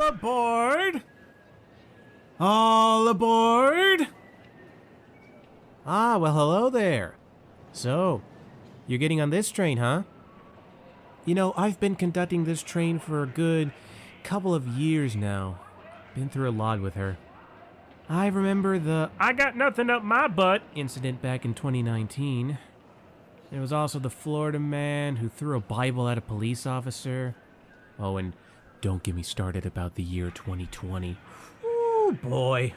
aboard! All aboard! Ah, well, hello there. So, you're getting on this train, huh? You know, I've been conducting this train for a good couple of years now. Been through a lot with her. I remember the "I got nothing up my butt" incident back in 2019. There was also the Florida man who threw a Bible at a police officer. Oh, and don't get me started about the year 2020. Oh, boy.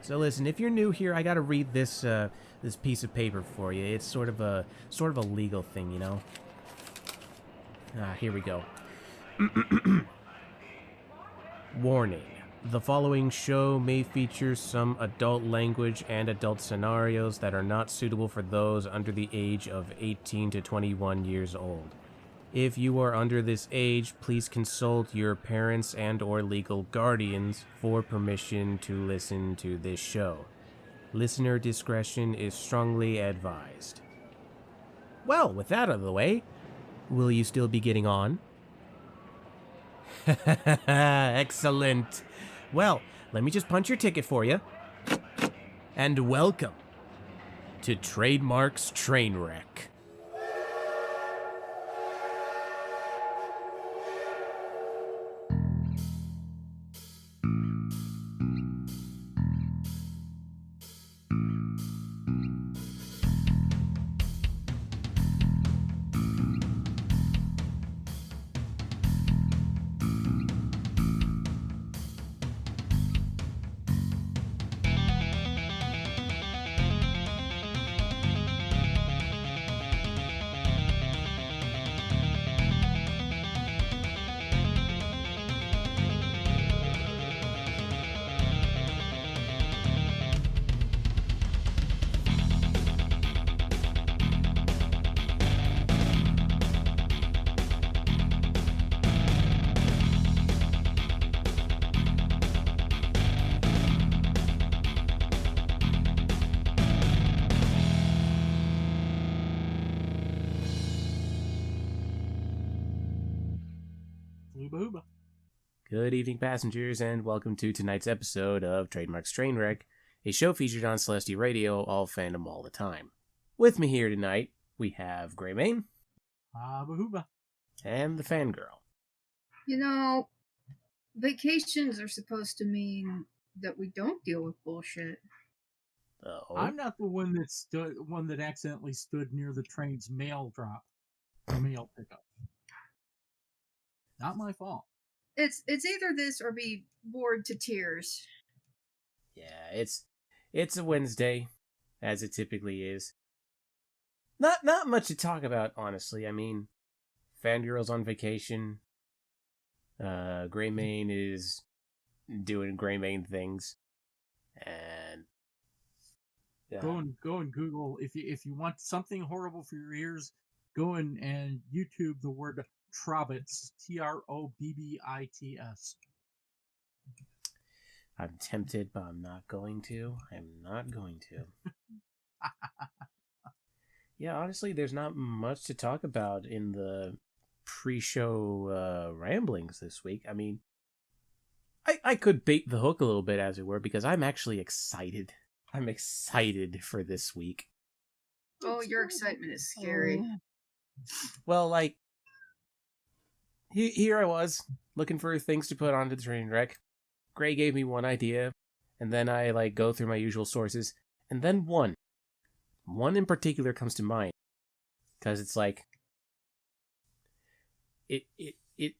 So listen, if you're new here, I gotta read this this piece of paper for you. It's sort of a legal thing, you know. Here we go. Warning. The following show may feature some adult language and adult scenarios that are not suitable for those under the age of 18 to 21 years old. If you are under this age, please consult your parents and or legal guardians for permission to listen to this show. Listener discretion is strongly advised. Well, with that out of the way, will you still be getting on? Excellent. Well, let me just punch your ticket for you. And welcome to Trademark's Trainwreck. Good evening, passengers, and welcome to tonight's episode of Trademark's Trainwreck, a show featured on Celestia Radio, all fandom all the time. With me here tonight, we have Greymane. And TheFangirl. You know, vacations are supposed to mean that we don't deal with bullshit. Oh. I'm not the one that accidentally stood near the train's mail pickup. Not my fault. It's either this or be bored to tears. Yeah, it's a Wednesday, as it typically is. Not much to talk about, honestly. I mean, Fangirl's on vacation. Greymane is doing Greymane things, and go and Google if you want something horrible for your ears. Go and YouTube the word Trobbits, Trobbits. I'm tempted, but I'm not going to. Yeah, honestly, there's not much to talk about in the pre-show ramblings this week. I mean, I could bait the hook a little bit, as it were, because I'm actually excited. I'm excited for this week. Oh, your excitement is scary. Well, like, here I was, looking for things to put onto the train wreck. Gray gave me one idea, and then I, go through my usual sources, and then one in particular comes to mind, because it's like, it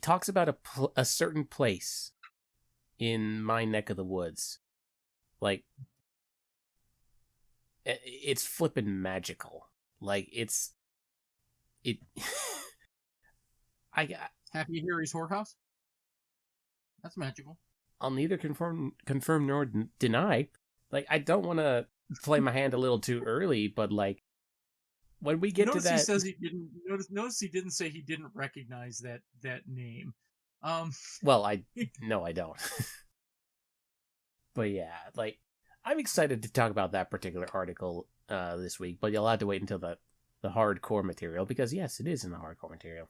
talks about a certain place in my neck of the woods. Like, it's flippin' magical. Like, Happy Harry's whorehouse? That's magical. I'll neither confirm nor deny. Like, I don't want to play my hand a little too early, but like, when we get to that, he says he didn't. Notice he didn't say he didn't recognize that name. Well, I don't. But yeah, like, I'm excited to talk about that particular article this week, but you'll have to wait until the the hardcore material, because yes, it is in the hardcore material.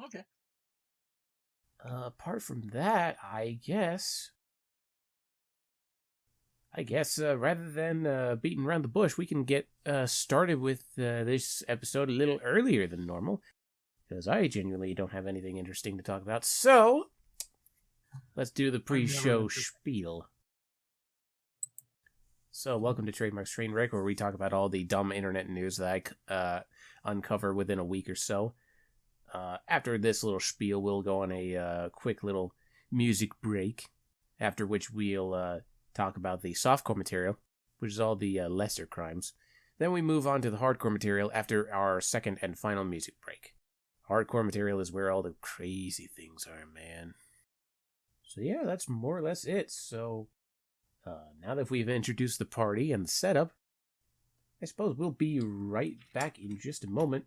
Okay. Apart from that, I guess rather than beating around the bush, we can get started with this episode a little earlier than normal, because I genuinely don't have anything interesting to talk about. So, let's do the pre-show spiel. So, welcome to Trademark's Trainwreck, where we talk about all the dumb internet news that I uncover within a week or so. After this little spiel, we'll go on a quick little music break, after which we'll talk about the softcore material, which is all the lesser crimes. Then we move on to the hardcore material after our second and final music break. Hardcore material is where all the crazy things are, man. So yeah, that's more or less it. So now that we've introduced the party and the setup, I suppose we'll be right back in just a moment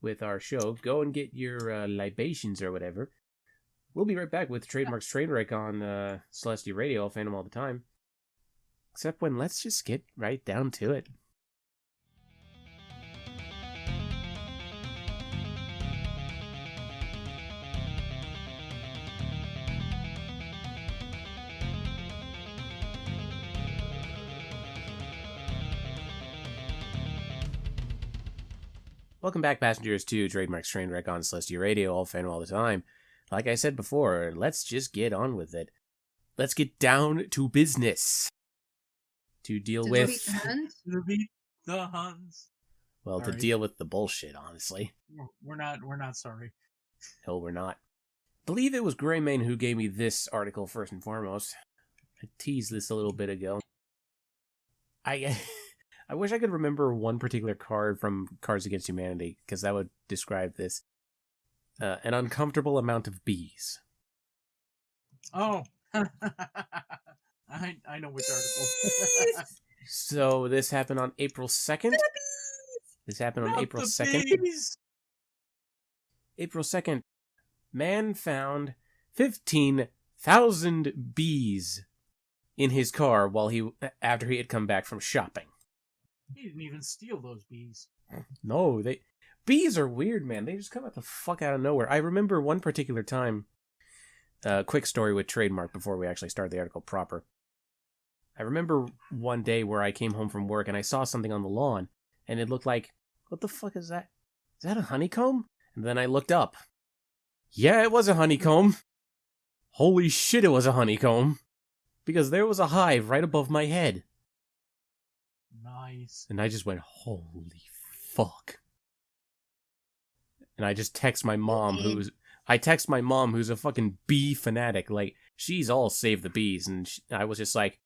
with our show. Go and get your libations or whatever. We'll be right back with Trademark's Trainwreck on Celestia Radio. I'll fan them all the time. Except when let's just get right down to it. Welcome back, passengers, to Trademark's Trainwreck on Celestia Radio. I'll fan them all the time. Like I said before, let's just get on with it. Let's get down to business. To deal with... To beat the Huns. Well, to deal with the bullshit, honestly. We're not sorry. No, we're not. I believe it was Greymane who gave me this article first and foremost. I teased this a little bit ago. I wish I could remember one particular card from Cards Against Humanity, because that would describe this. An uncomfortable amount of bees. Oh, I know which article. So this happened on April 2nd. This happened on April 2nd. April 2nd. Man found 15,000 bees in his car after he had come back from shopping. He didn't even steal those bees. No, bees are weird, man. They just come out the fuck out of nowhere. I remember one particular time, quick story with Trademark before we actually start the article proper. I remember one day where I came home from work and I saw something on the lawn, and it looked like, what the fuck is that? Is that a honeycomb? And then I looked up. Yeah, it was a honeycomb. Holy shit, it was a honeycomb. Because there was a hive right above my head. Nice. And I just went, holy fuck. And I just text my mom who's a fucking bee fanatic. Like, she's all save the bees. And I was just like,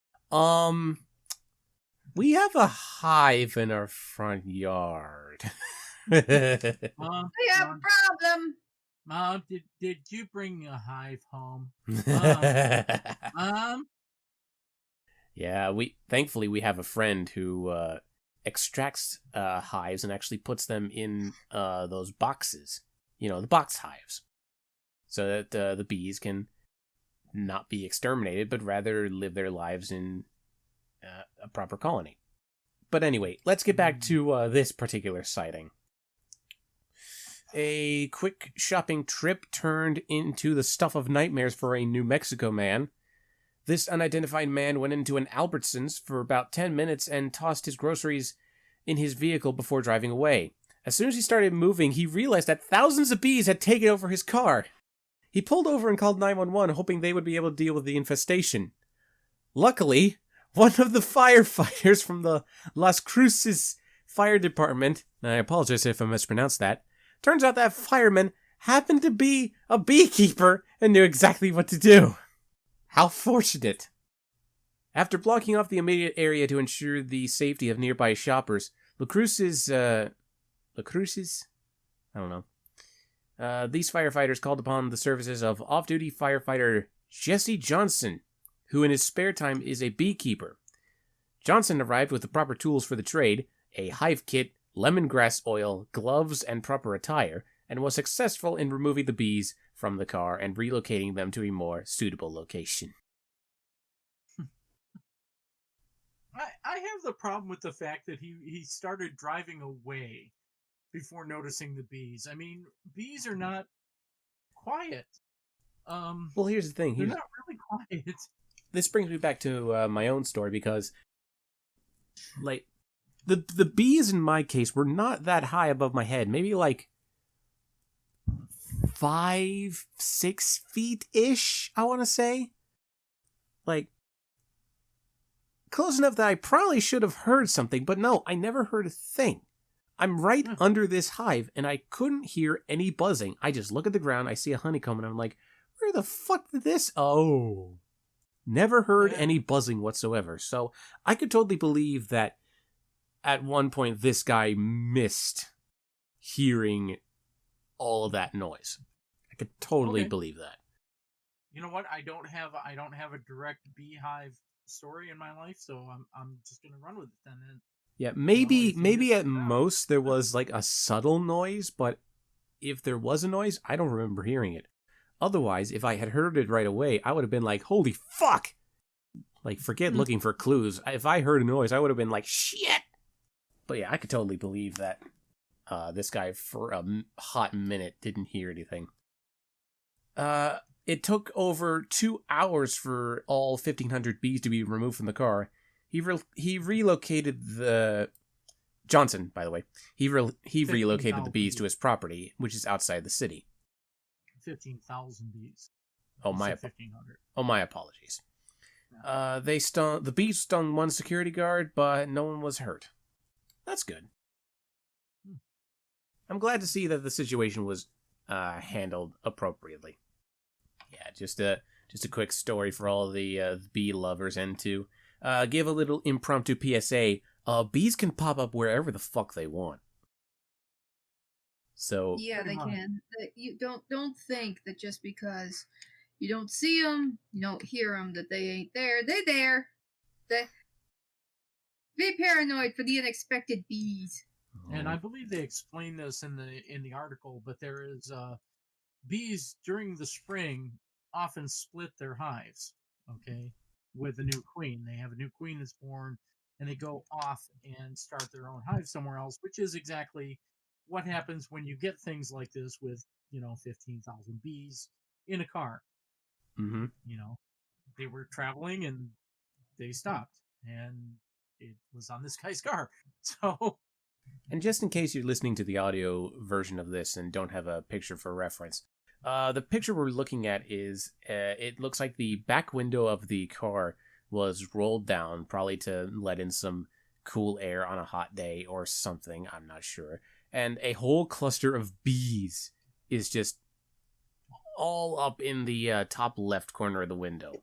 we have a hive in our front yard. We have a problem. Mom, did you bring a hive home? Mom? Yeah, thankfully we have a friend who extracts hives and actually puts them in those boxes. You know, the box hives. So that the bees can not be exterminated, but rather live their lives in a proper colony. But anyway, let's get back to this particular sighting. A quick shopping trip turned into the stuff of nightmares for a New Mexico man. This unidentified man went into an Albertsons for about 10 minutes and tossed his groceries in his vehicle before driving away. As soon as he started moving, he realized that thousands of bees had taken over his car. He pulled over and called 911, hoping they would be able to deal with the infestation. Luckily, one of the firefighters from the Las Cruces Fire Department, and I apologize if I mispronounced that, turns out that fireman happened to be a beekeeper and knew exactly what to do. How fortunate. After blocking off the immediate area to ensure the safety of nearby shoppers, La Cruces? I don't know. These firefighters called upon the services of off-duty firefighter Jesse Johnson, who in his spare time is a beekeeper. Johnson arrived with the proper tools for the trade, a hive kit, lemongrass oil, gloves, and proper attire, and was successful in removing the bees from the car and relocating them to a more suitable location. I have the problem with the fact that he started driving away before noticing the bees. I mean, bees are not quiet. Well, here's the thing. They're not really quiet. This brings me back to my own story because, like, the bees in my case were not that high above my head. Maybe like 5-6 feet ish. I want to say, like, close enough that I probably should have heard something. But no, I never heard a thing. I'm right under this hive, and I couldn't hear any buzzing. I just look at the ground, I see a honeycomb, and I'm like, where the fuck did this? Oh. Never heard any buzzing whatsoever. So I could totally believe that at one point this guy missed hearing all of that noise. I could totally believe that. You know what? I don't have a direct beehive story in my life, so I'm just gonna run with it then. Yeah, maybe at most there was like a subtle noise, but if there was a noise, I don't remember hearing it. Otherwise, if I had heard it right away, I would have been like, holy fuck! Like, forget looking for clues. If I heard a noise, I would have been like, shit! But yeah, I could totally believe that this guy, for a hot minute, didn't hear anything. It took over 2 hours for all 1,500 bees to be removed from the car. He relocated the... Johnson, by the way. He relocated the bees to his property, which is outside the city. 15,000 bees. Oh, my 1,500. Oh, my apologies. No. The bees stung one security guard, but no one was hurt. That's good. I'm glad to see that the situation was handled appropriately. Yeah, just a quick story for all the bee lovers, and to give a little impromptu PSA. Bees can pop up wherever the fuck they want. So yeah, they can. You don't think that just because you don't see them, you don't hear them, that they ain't there. They're there. Be paranoid for the unexpected bees. And I believe they explain this in the article, but there is bees during the spring often split their hives. Okay, with a new queen, they have a new queen that's born, and they go off and start their own hive somewhere else, which is exactly what happens when you get things like this with 15,000 bees in a car. Mm-hmm. They were traveling and they stopped, and it was on this guy's car. So. And just in case you're listening to the audio version of this and don't have a picture for reference, the picture we're looking at is, it looks like the back window of the car was rolled down, probably to let in some cool air on a hot day or something, I'm not sure. And a whole cluster of bees is just all up in the top left corner of the window.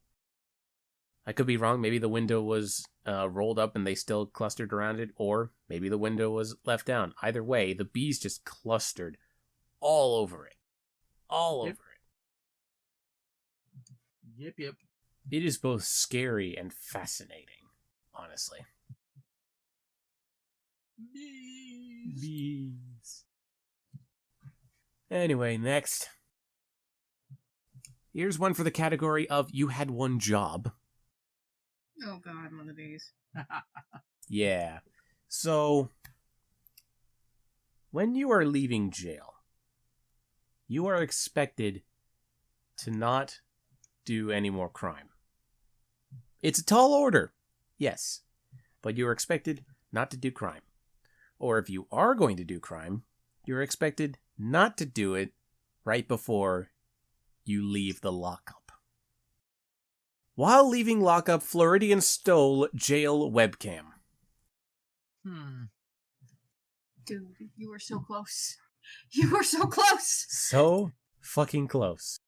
I could be wrong. Maybe the window was rolled up and they still clustered around it, or maybe the window was left down. Either way, the bees just clustered all over it. All over it. Yep. It is both scary and fascinating, honestly. Bees. Anyway, next. Here's one for the category of you had one job. Oh god, one of these. Yeah. So, when you are leaving jail, you are expected to not do any more crime. It's a tall order, yes, but you are expected not to do crime. Or if you are going to do crime, you're expected not to do it right before you leave the lockup. While leaving lockup, Floridian stole jail webcam. Dude, you were so close. You were so close! So fucking close.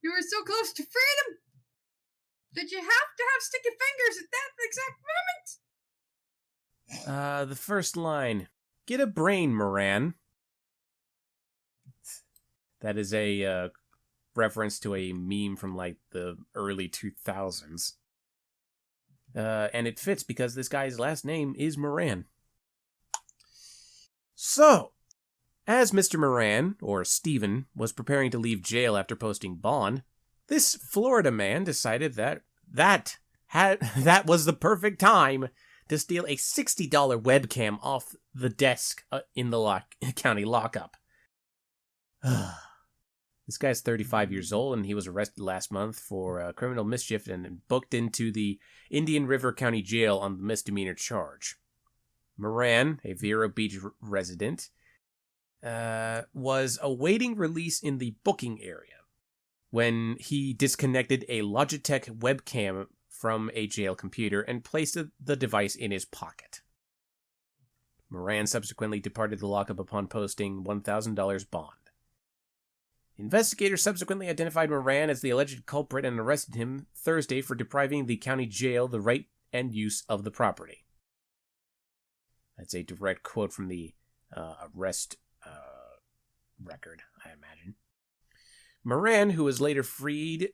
You were so close to freedom! Did you have to have sticky fingers at that exact moment? The first line. Get a brain, Moran. That is a reference to a meme from like the early 2000s. And it fits because this guy's last name is Moran. So, as Mr. Moran, or Steven, was preparing to leave jail after posting bond, this Florida man decided that that was the perfect time to steal a $60 webcam off the desk in the county lockup. This guy's 35 years old, and he was arrested last month for criminal mischief and booked into the Indian River County Jail on the misdemeanor charge. Moran, a Vero Beach resident, was awaiting release in the booking area when he disconnected a Logitech webcam from a jail computer and placed the device in his pocket. Moran subsequently departed the lockup upon posting $1,000 bond. Investigators subsequently identified Moran as the alleged culprit and arrested him Thursday for depriving the county jail the right and use of the property. That's a direct quote from the arrest record, I imagine. Moran, who was later freed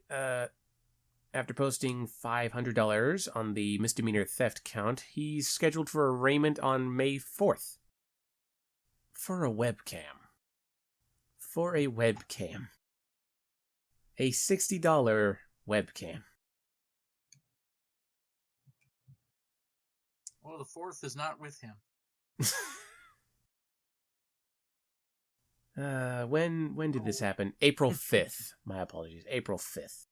after posting $500 on the misdemeanor theft count, he's scheduled for arraignment on May 4th. For a webcam. A $60 webcam. Well, the 4th is not with him. When did this happen? April 5th. My apologies. April 5th.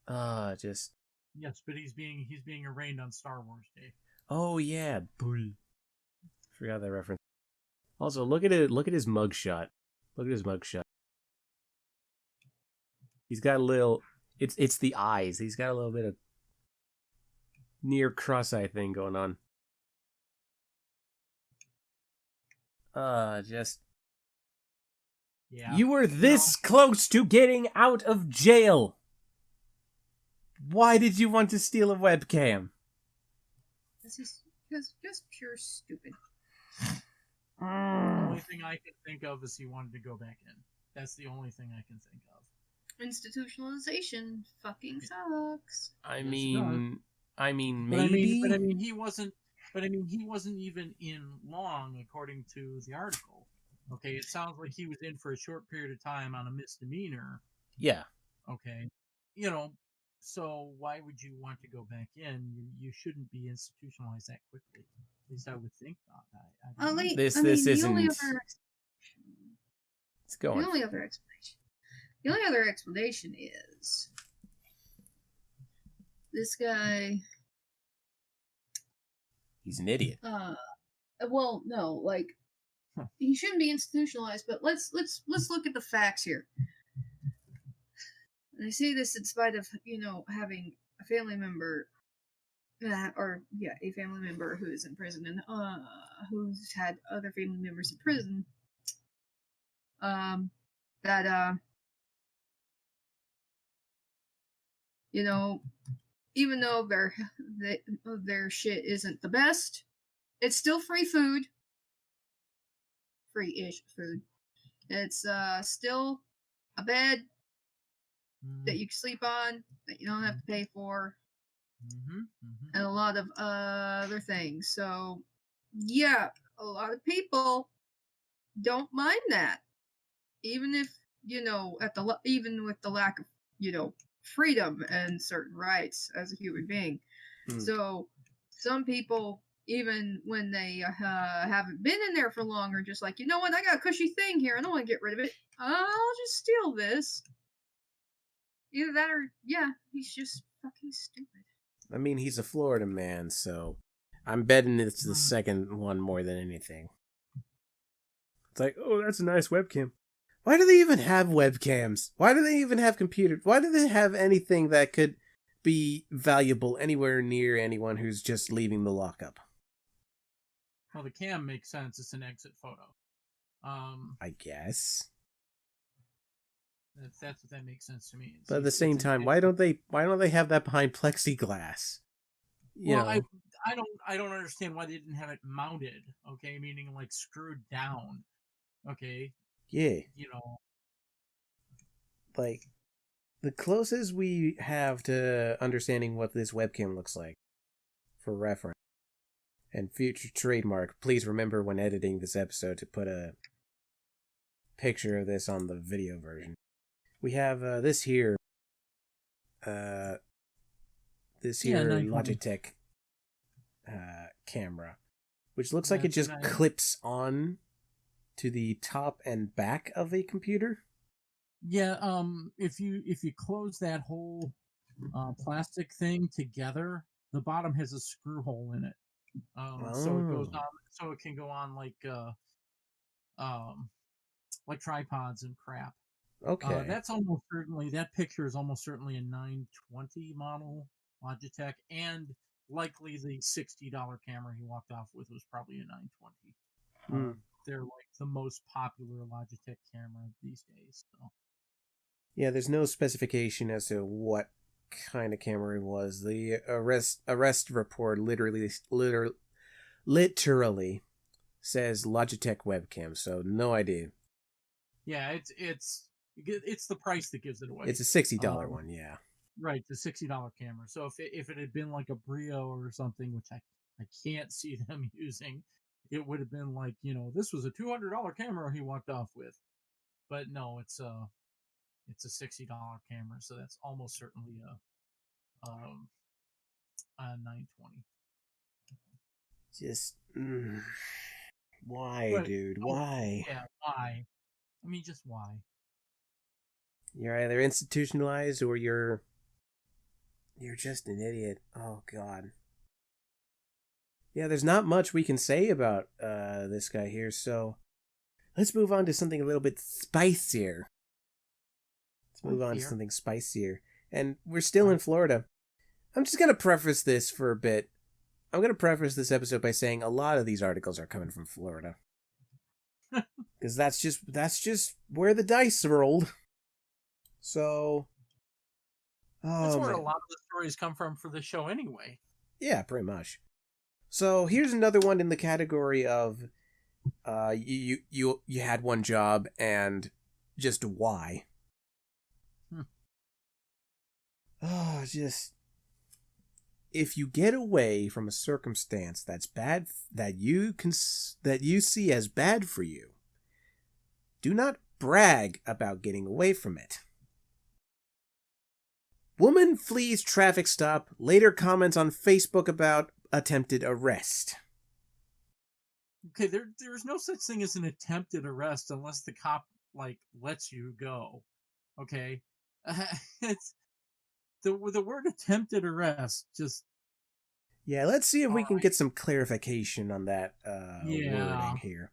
Yes, but he's being arraigned on Star Wars Day. Oh yeah, bull. Forgot that reference. Also, look at his mugshot. Look at his mugshot. He's got a little. It's the eyes. He's got a little bit of near cross-eye thing going on. Just. Yeah. You were this close to getting out of jail. Why did you want to steal a webcam? This is just pure stupid. The only thing I can think of is he wanted to go back in. That's the only thing I can think of. Institutionalization fucking sucks. I mean, But maybe. he wasn't even in long, according to the article. Okay, it sounds like he was in for a short period of time on a misdemeanor. Yeah. Okay, so why would you want to go back in? You shouldn't be institutionalized that quickly. At least I would think not. I don't know. This isn't. It's going. The only other explanation is this guy. He's an idiot. Well, no, like he shouldn't be institutionalized. But let's look at the facts here. And I say this in spite of having a family member, a family member who is in prison and who's had other family members in prison. Even though their shit isn't the best, it's still free food. Free-ish food. It's still a bed that you can sleep on, that you don't have to pay for, and a lot of other things. So, yeah, a lot of people don't mind that, even if even with the lack of freedom and certain rights as a human being. So, some people, even when they haven't been in there for long, are just like, you know what, I got a cushy thing here, I don't want to get rid of it. I'll just steal this. Either that or, he's just fucking stupid. I mean, he's a Florida man, so I'm betting it's the second one more than anything. It's like, oh, that's a nice webcam. Why do they even have webcams? Why do they even have computers? Why do they have anything that could be valuable anywhere near anyone who's just leaving the lockup? Well, the cam makes sense. It's an exit photo. I guess. That's what that makes sense to me. But at the same time, why don't they have that behind plexiglass? I don't understand why they didn't have it mounted. Okay, meaning like screwed down. Okay. Yeah. Like the closest we have to understanding what this webcam looks like, for reference, and future trademark. Please remember when editing this episode to put a picture of this on the video version. We have this here. this Yeah, here 920. Logitech camera, which looks like it That's just an clips on to the top and back of a computer. Yeah, if you close that whole plastic thing together, the bottom has a screw hole in it. So it goes Oh, on, so it can go on um like tripods and crap. okay. That's almost certainly, that picture is almost certainly a 920 model Logitech, and likely the $60 camera he walked off with was probably a 920. Hmm. They're like the most popular Logitech camera these days. So. Yeah, there's no specification as to what kind of camera it was. The arrest report literally says Logitech webcam, so no idea. Yeah, it's the price that gives it away. It's a $60 one, yeah. Right, the $60 camera. So if it had been like a Brio or something, which I can't see them using, it would have been like, this was a $200 camera he walked off with. But no, it's a $60 camera, so that's almost certainly a 920. Just why, But dude? Why? yeah, why? I mean, just why? You're either institutionalized or you're just an idiot. Oh god. Yeah, there's not much we can say about this guy here, so let's move on to something a little bit spicier. Let's move on to something spicier. And we're still in Florida. I'm just gonna preface this for a bit. I'm gonna preface this episode by saying a lot of these articles are coming from Florida. Because that's just where the dice rolled. So That's where a lot of the stories come from for the show anyway. Yeah, pretty much. So here's another one in the category of you had one job and just why. Oh, just if you get away from a circumstance that's bad that you see as bad for you, do not brag about getting away from it. Woman flees traffic stop, later comments on Facebook about attempted arrest. Okay, there's no such thing as an attempted arrest unless the cop lets you go. Okay, it's the word attempted arrest just. Yeah, let's see if we can get some clarification on that Yeah. wording here.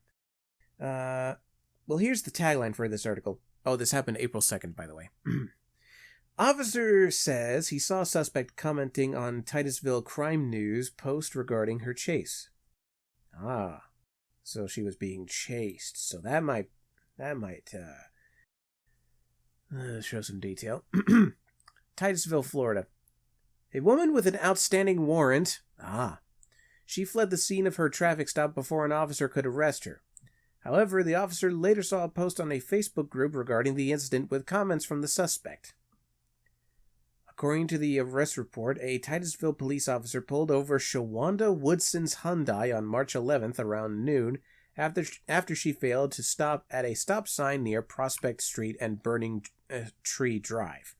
Well, here's the tagline for this article. Oh, this happened April 2nd, by the way. Officer says he saw suspect commenting on Titusville Crime News post regarding her chase. Ah, so she was being chased. So that might show some detail. Titusville, Florida. A woman with an outstanding warrant. She fled the scene of her traffic stop before an officer could arrest her. However, the officer later saw a post on a Facebook group regarding the incident with comments from the suspect. According to the arrest report, a Titusville police officer pulled over Shawanda Woodson's Hyundai on March 11th around noon after she failed to stop at a stop sign near Prospect Street and Burning Tree Drive.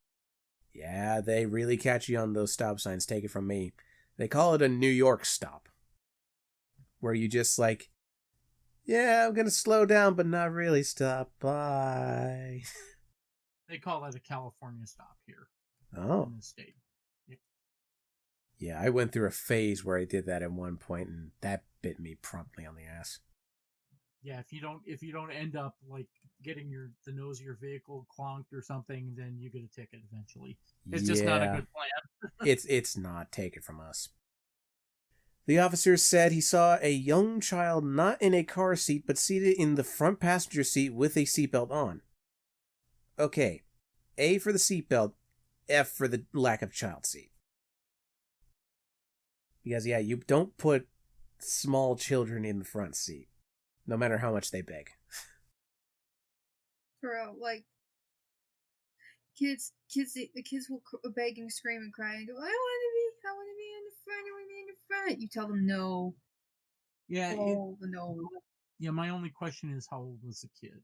Yeah, they really catch you on those stop signs, take it from me. They call it a New York stop. Where you just yeah, I'm gonna slow down, but not really stop. Bye. They call that a California stop here. Oh. In the state. Yep. Yeah, I went through a phase where I did that at one point, and that bit me promptly on the ass. Yeah, if you don't end up getting the nose of your vehicle clonked or something, then you get a ticket eventually. It's just not a good plan. It's not. Take it from us. The officer said he saw a young child not in a car seat but seated in the front passenger seat with a seatbelt on. Okay, A for the seatbelt, F for the lack of child seat. Because, yeah, you don't put small children in the front seat, no matter how much they beg. Bro, the kids will beg and scream and cry and go, I want to be in the front, I want to be in the front. You tell them no. Yeah. No. Yeah, my only question is how old was the kid?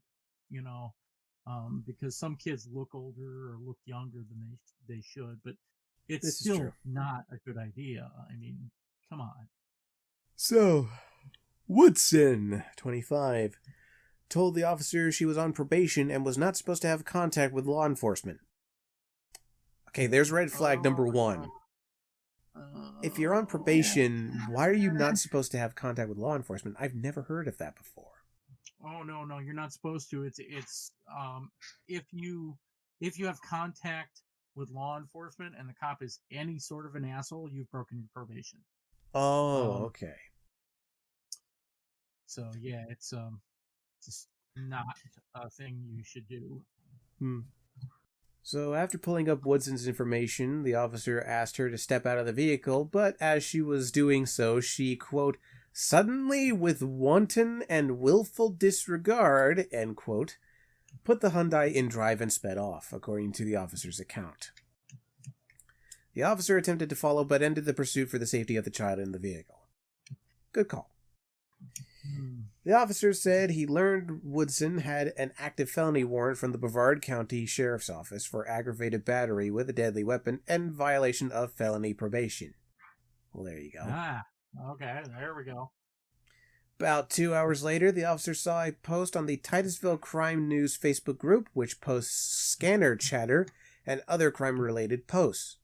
Because some kids look older or look younger than they should, but It's still not a good idea. I mean, come on. So, Woodson, 25, told the officer she was on probation and was not supposed to have contact with law enforcement. Okay, there's red flag number 1. If you're on probation, why are you not supposed to have contact with law enforcement? I've never heard of that before. Oh no, you're not supposed to. It's if you have contact with law enforcement and the cop is any sort of an asshole, you've broken your probation. Oh, okay. So yeah, it's just not a thing you should do. So after pulling up Woodson's information, the officer asked her to step out of the vehicle, but as she was doing so, she, quote, suddenly, with wanton and willful disregard, end quote, put the Hyundai in drive and sped off, according to the officer's account. The officer attempted to follow, but ended the pursuit for the safety of the child in the vehicle. Good call. The officer said he learned Woodson had an active felony warrant from the Brevard County Sheriff's Office for aggravated battery with a deadly weapon and violation of felony probation. Well, there you go. Okay, there we go. About 2 hours later, the officer saw a post on the Titusville Crime News Facebook group, which posts scanner chatter and other crime-related posts.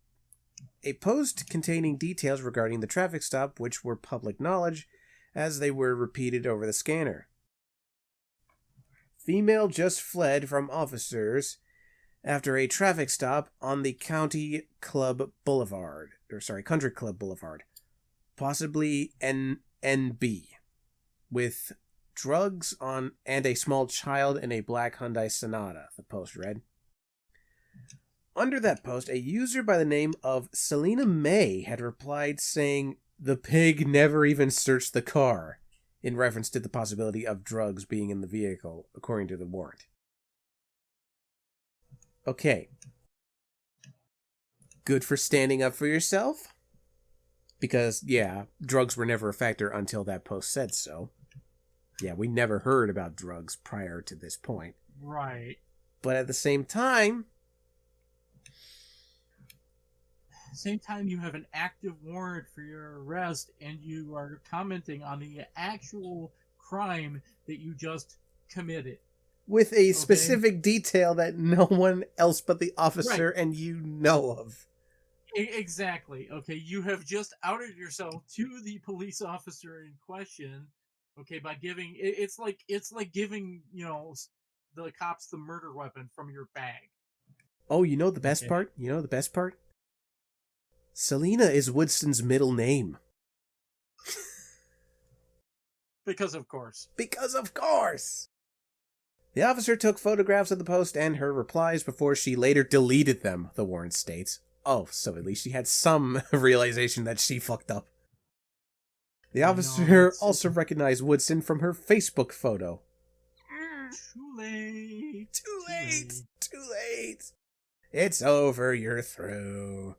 A post containing details regarding the traffic stop, which were public knowledge, as they were repeated over the scanner. Female just fled from officers after a traffic stop on the Country Club Boulevard, possibly NB, with drugs on and a small child in a black Hyundai Sonata, the post read. Under that post, a user by the name of Selena May had replied saying, "The pig never even searched the car," in reference to the possibility of drugs being in the vehicle, according to the warrant. Okay. Good for standing up for yourself? Because, yeah, drugs were never a factor until that post said so. Yeah, we never heard about drugs prior to this point. Right. But at the same time, you have an active warrant for your arrest and you are commenting on the actual crime that you just committed. With a specific detail that no one else but the officer and you know of. Exactly. Okay, you have just outed yourself to the police officer in question. Okay, by giving it's like giving, the cops the murder weapon from your bag. Oh, you know the best part? Selena is Woodson's middle name. Because of course. The officer took photographs of the post and her replies before she later deleted them, the warrant states. Oh, so at least she had some realization that she fucked up. The officer also recognized Woodson from her Facebook photo. Too late. Too late. It's over, you're through.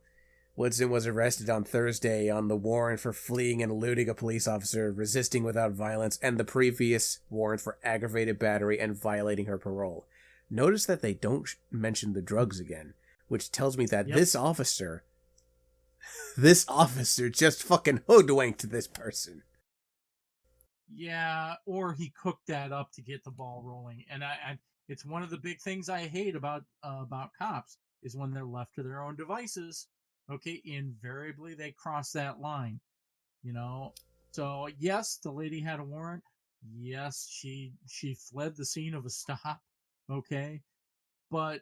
Woodson was arrested on Thursday on the warrant for fleeing and eluding a police officer, resisting without violence, and the previous warrant for aggravated battery and violating her parole. Notice that they don't mention the drugs again, which tells me that this officer just fucking hoodwinked this person. Yeah, or he cooked that up to get the ball rolling. And I it's one of the big things I hate about cops is when they're left to their own devices. Okay, invariably they cross that line, So yes, the lady had a warrant. Yes, she fled the scene of a stop. Okay, but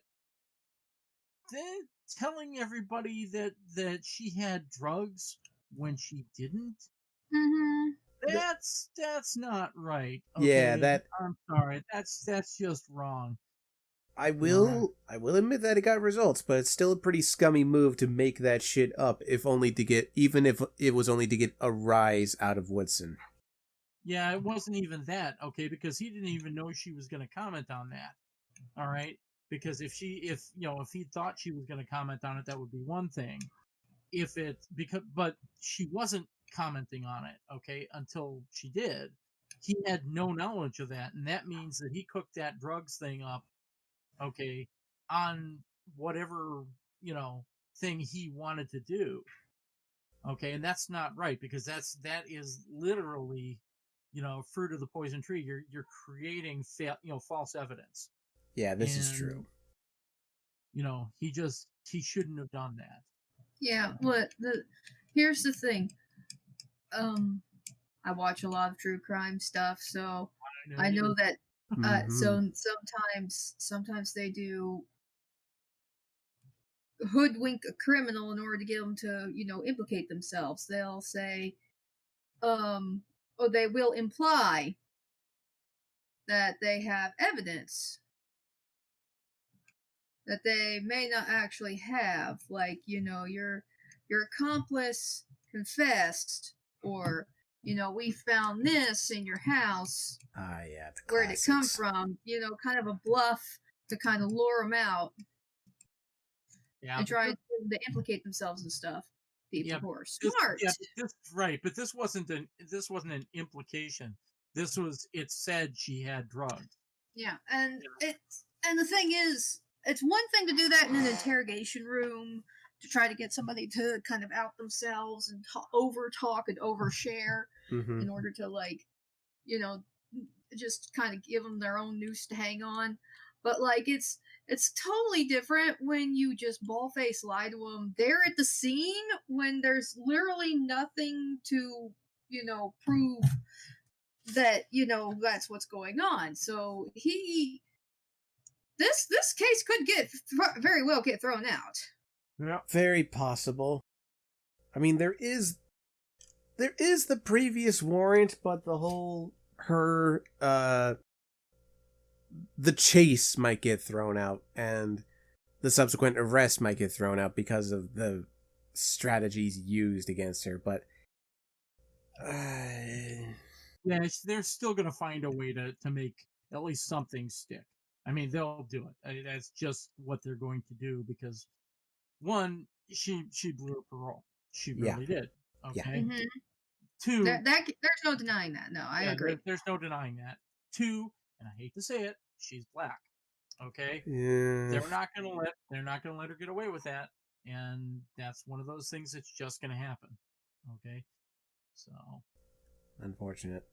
then telling everybody that she had drugs when she didn't. Mm-hmm. That's not right. Okay? Yeah, I'm sorry. That's just wrong. I will admit that it got results, but it's still a pretty scummy move to make that shit up, even if it was only to get a rise out of Woodson. Yeah, it wasn't even that, okay, because he didn't even know she was going to comment on that. All right? Because if he thought she was going to comment on it, that would be one thing. But she wasn't commenting on it, okay, until she did. He had no knowledge of that, and that means that he cooked that drugs thing up, okay, on whatever, thing he wanted to do. Okay, and that's not right, because that is literally, fruit of the poison tree. You're creating false evidence. Yeah, this is true. He shouldn't have done that. Yeah, here's the thing. I watch a lot of true crime stuff, so I know that. So sometimes they do hoodwink a criminal in order to get them to, implicate themselves. They'll say, or they will imply that they have evidence that they may not actually have, like, your accomplice confessed, or we found this in your house. Yeah, where did it come from? Kind of a bluff to kind of lure them out. Yeah, and try to implicate themselves and stuff. People who are smart. But this wasn't an implication. It said she had drugs. Yeah, and the thing is, it's one thing to do that in an interrogation room to try to get somebody to kind of out themselves and over talk and overshare in order to just kind of give them their own noose to hang on. But it's totally different when you just bald-faced lie to them. They're at the scene when there's literally nothing to prove that that's what's going on. So this case could very well get thrown out. Yeah, very possible. I mean, there is the previous warrant, but the whole the chase might get thrown out, and the subsequent arrest might get thrown out because of the strategies used against her. But yeah, they're still going to find a way to make at least something stick. I mean, they'll do it. I mean, that's just what they're going to do, because one, she blew her parole. She really did. Okay. Yeah. Mm-hmm. Two, there's no denying that. No, I agree. There's no denying that. Two, and I hate to say it, she's black. Okay. Yeah. They're not going to let her get away with that, and that's one of those things that's just going to happen. Okay. So. Unfortunate,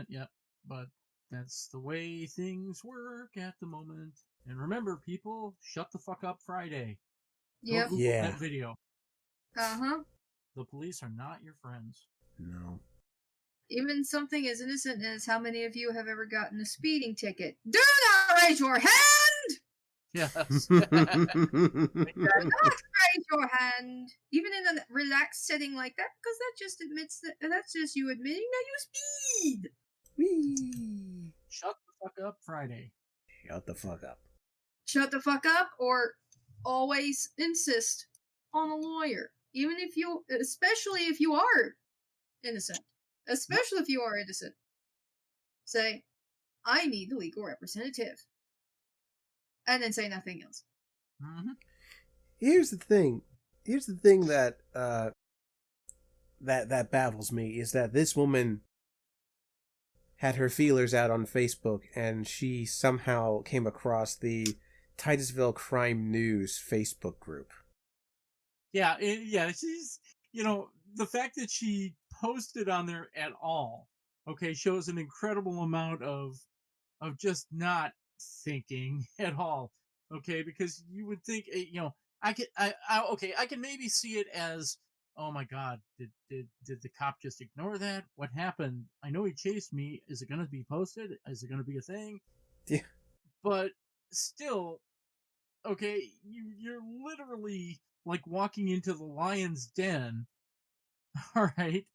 yep. But that's the way things work at the moment. And remember, people, shut the fuck up Friday. Yep. Yeah. That video. Uh-huh. The police are not your friends. No. Even something as innocent as how many of you have ever gotten a speeding ticket. Do not raise your hand! Yes. Do not raise your hand. Even in a relaxed setting like that, because that just admits that's just you admitting that you speed. Whee! Shut the fuck up Friday. Shut the fuck up. Shut the fuck up, or always insist on a lawyer. Especially if you are innocent. Especially if you are innocent. Say, I need a legal representative. And then say nothing else. Mm-hmm. Here's the thing that that baffles me is that this woman had her feelers out on Facebook, and she somehow came across the Titusville Crime News Facebook group. Yeah, she's, the fact that she posted on there at all, okay, shows an incredible amount of just not thinking at all, okay, because you would think, I can maybe see it as, oh my god, did the cop just ignore that? What happened? I know he chased me. Is it going to be posted? Is it going to be a thing? Yeah. But still, okay, you're literally like walking into the lion's den, all right,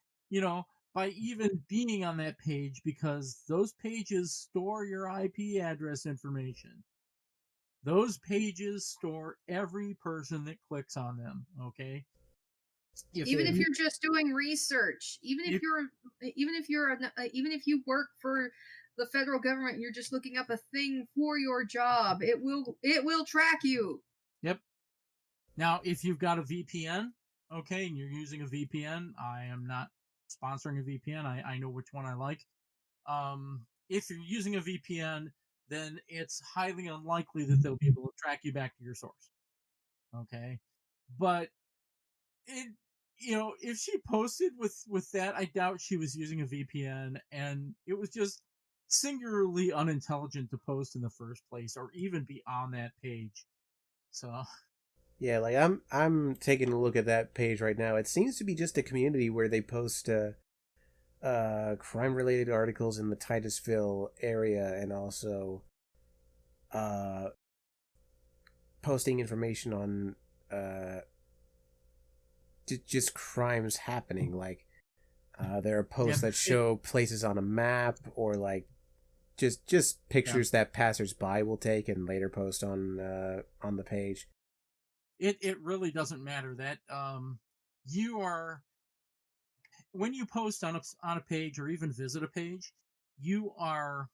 by even being on that page, because those pages store your IP address information. Those pages store every person that clicks on them, okay? Even if you're just doing research, even if you work for the federal government and you're just looking up a thing for your job, it will track you. Yep. Now, if you've got a VPN, okay, and you're using a VPN, I am not sponsoring a VPN. I know which one I like. If you're using a VPN, then it's highly unlikely that they'll be able to track you back to your source. Okay, but it, if she posted with that, I doubt she was using a VPN, and it was just singularly unintelligent to post in the first place, or even be on that page. So Yeah, like I'm taking a look at that page right now. It seems to be just a community where they post crime related articles in the Titusville area, and also uh posting information on just crimes happening. Like there are yeah, posts that show places on a map, or like just pictures that passersby will take and later post on the page. it really doesn't matter that you are, when you post on a page or even visit a page, you are,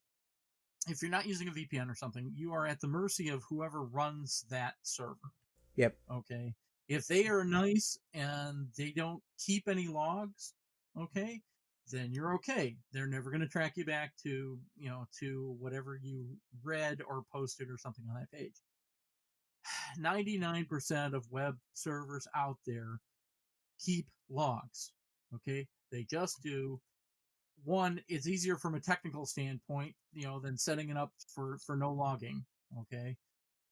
if you're not using a VPN or something, you are at the mercy of whoever runs that server. Yep. Okay. If they are nice and they don't keep any logs, okay, then you're okay. They're never going to track you back to, to whatever you read or posted or something on that page. 99% of web servers out there keep logs. Okay. They just do. One, it's easier from a technical standpoint, than setting it up for no logging. Okay.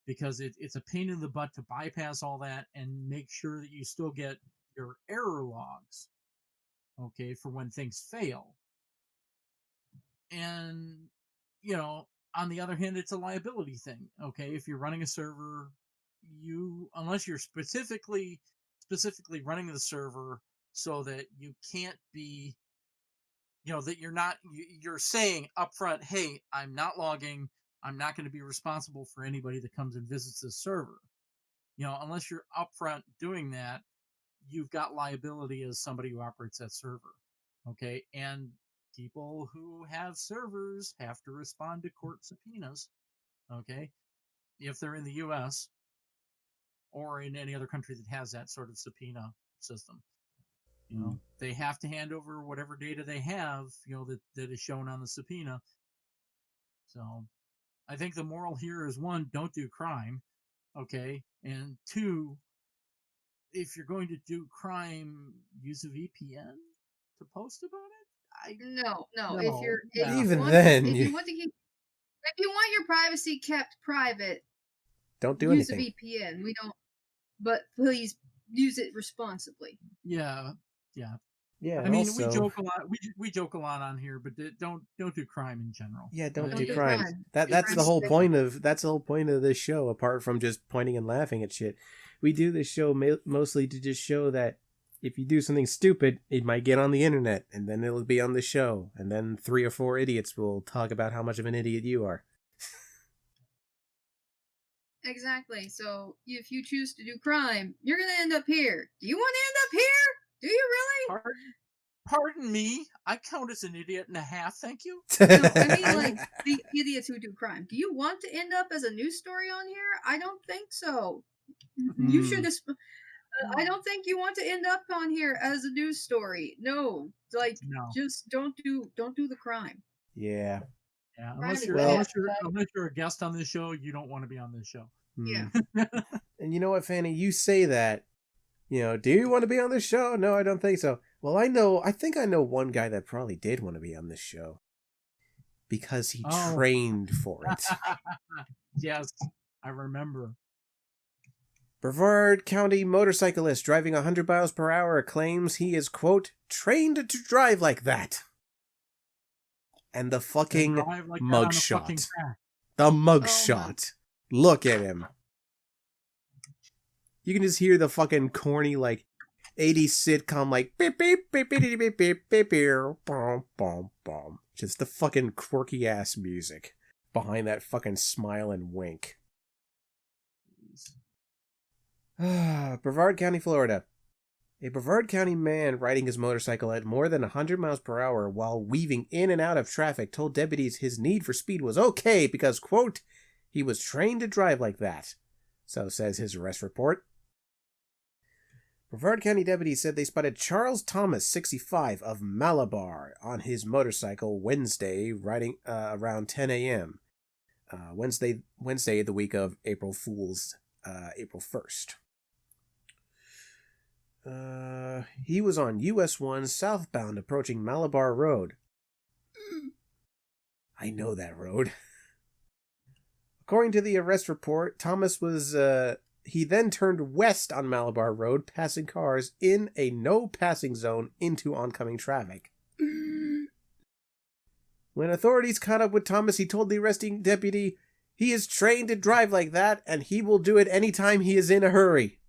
Because it's a pain in the butt to bypass all that and make sure that you still get your error logs, okay, for when things fail. And, on the other hand, it's a liability thing, okay? If you're running a server, unless you're specifically running the server so that you can't be, that you're saying upfront, hey, I'm not logging, I'm not going to be responsible for anybody that comes and visits this server. Unless you're upfront doing that, you've got liability as somebody who operates that server. Okay. And people who have servers have to respond to court subpoenas. Okay. If they're in the US or in any other country that has that sort of subpoena system, they have to hand over whatever data they have, that is shown on the subpoena. So I think the moral here is, one, don't do crime. Okay. And two, if you're going to do crime, use a VPN to post about it. No. If No, you're yeah. Even want, then, if you want to keep, if you want your privacy kept private, don't do use anything. a VPN. We don't, but please use it responsibly. Yeah. Yeah, I and mean, we also, joke a lot. We joke a lot on here, but don't do crime in general. yeah, don't Don't do do crime. crime. That's the Crime's whole different. point of this show. Apart from just pointing and laughing at shit, we do this show mostly to just show that if you do something stupid, it might get on the internet, and then it'll be on the show, and then 3 or 4 idiots will talk about how much of an idiot you are. Exactly. So if you choose to do crime, you're gonna end up here. Do you want to end up here? Do you really? Pardon me. I count as an idiot and a half. Thank you. No, I mean like the idiots who do crime. Do you want to end up as a news story on here? I don't think so. You should. I don't think you want to end up on here as a news story. No, like No. just don't do the crime. Yeah. Yeah. Crime Unless is you're bad. unless you're a guest on this show, you don't want to be on this show. Yeah. And you know what, Fanny? You say that. Do you want to be on this show? No, I don't think so. Well, I think I know one guy that probably did want to be on this show. Because he trained for it. Yes, I remember. Brevard County motorcyclist driving 100 miles per hour claims he is, quote, trained to drive like that. And the fucking mugshot. The mugshot. Look at him. You can just hear the fucking corny, like, 80s sitcom, like, beep, beep, beep, beep, beep, beep, beep, beep, boom, boom, boom. Just the fucking quirky ass music behind that fucking smile and wink. Brevard County, Florida. A Brevard County man riding his motorcycle at more than 100 miles per hour while weaving in and out of traffic told deputies his need for speed was okay because, quote, he was trained to drive like that. So says his arrest report. Brevard County deputies said they spotted Charles Thomas, 65, of Malabar on his motorcycle Wednesday, riding around 10 a.m. Wednesday, the week of April Fool's, April 1st. He was on US 1 southbound approaching Malabar Road. I know that road. According to the arrest report, Thomas was, he then turned west on Malabar Road, passing cars in a no passing zone into oncoming traffic. When authorities caught up with Thomas, he told the arresting deputy, "He is trained to drive like that, and he will do it anytime he is in a hurry."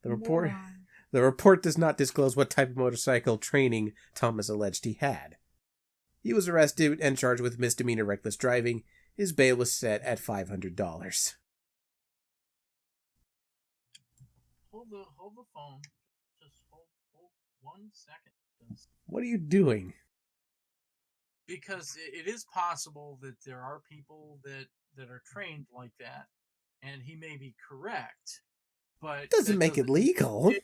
The report does not disclose what type of motorcycle training Thomas alleged he had. He was arrested and charged with misdemeanor reckless driving. His bail was set at $500. Hold the phone. Just hold 1 second. What are you doing? Because it is possible that there are people that are trained like that, and he may be correct, but Doesn't make it legal. It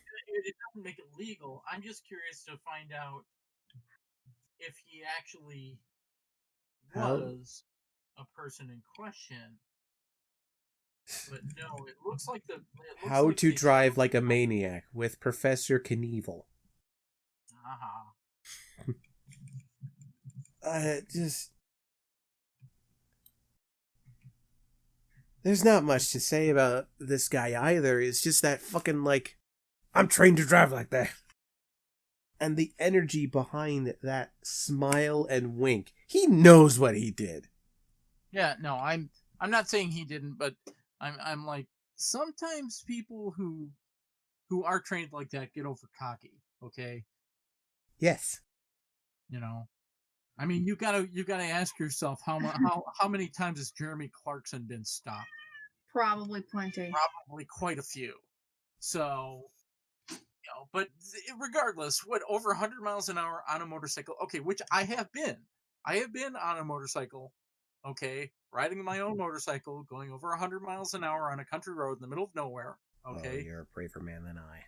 doesn't make it legal. I'm just curious to find out if he actually was a person in question. But no, it looks like How to Drive Like a Maniac with Professor Knievel. There's not much to say about this guy either. It's just that fucking, like, I'm trained to drive like that. And the energy behind that smile and wink. He knows what he did. Yeah, no, I'm not saying he didn't, but I'm like, sometimes people who are trained like that get over cocky, okay? Yes. You know, I mean, you gotta ask yourself how many times has Jeremy Clarkson been stopped? Probably plenty. Probably quite a few. So, but regardless, over 100 miles an hour on a motorcycle? Okay, which I have been. I have been on a motorcycle. Okay, riding my own motorcycle, going over 100 miles an hour on a country road in the middle of nowhere. Okay, you're a braver man than I.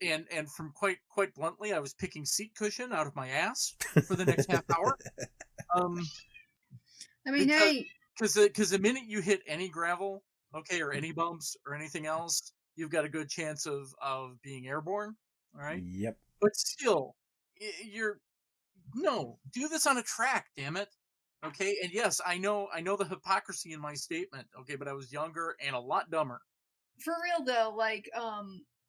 And from quite bluntly, I was picking seat cushion out of my ass for the next half hour. I mean, because the minute you hit any gravel, okay, or any bumps or anything else, you've got a good chance of being airborne. All right. Yep. But still, do this on a track, damn it. Okay, and yes, I know the hypocrisy in my statement. Okay, but I was younger and a lot dumber. For real though, like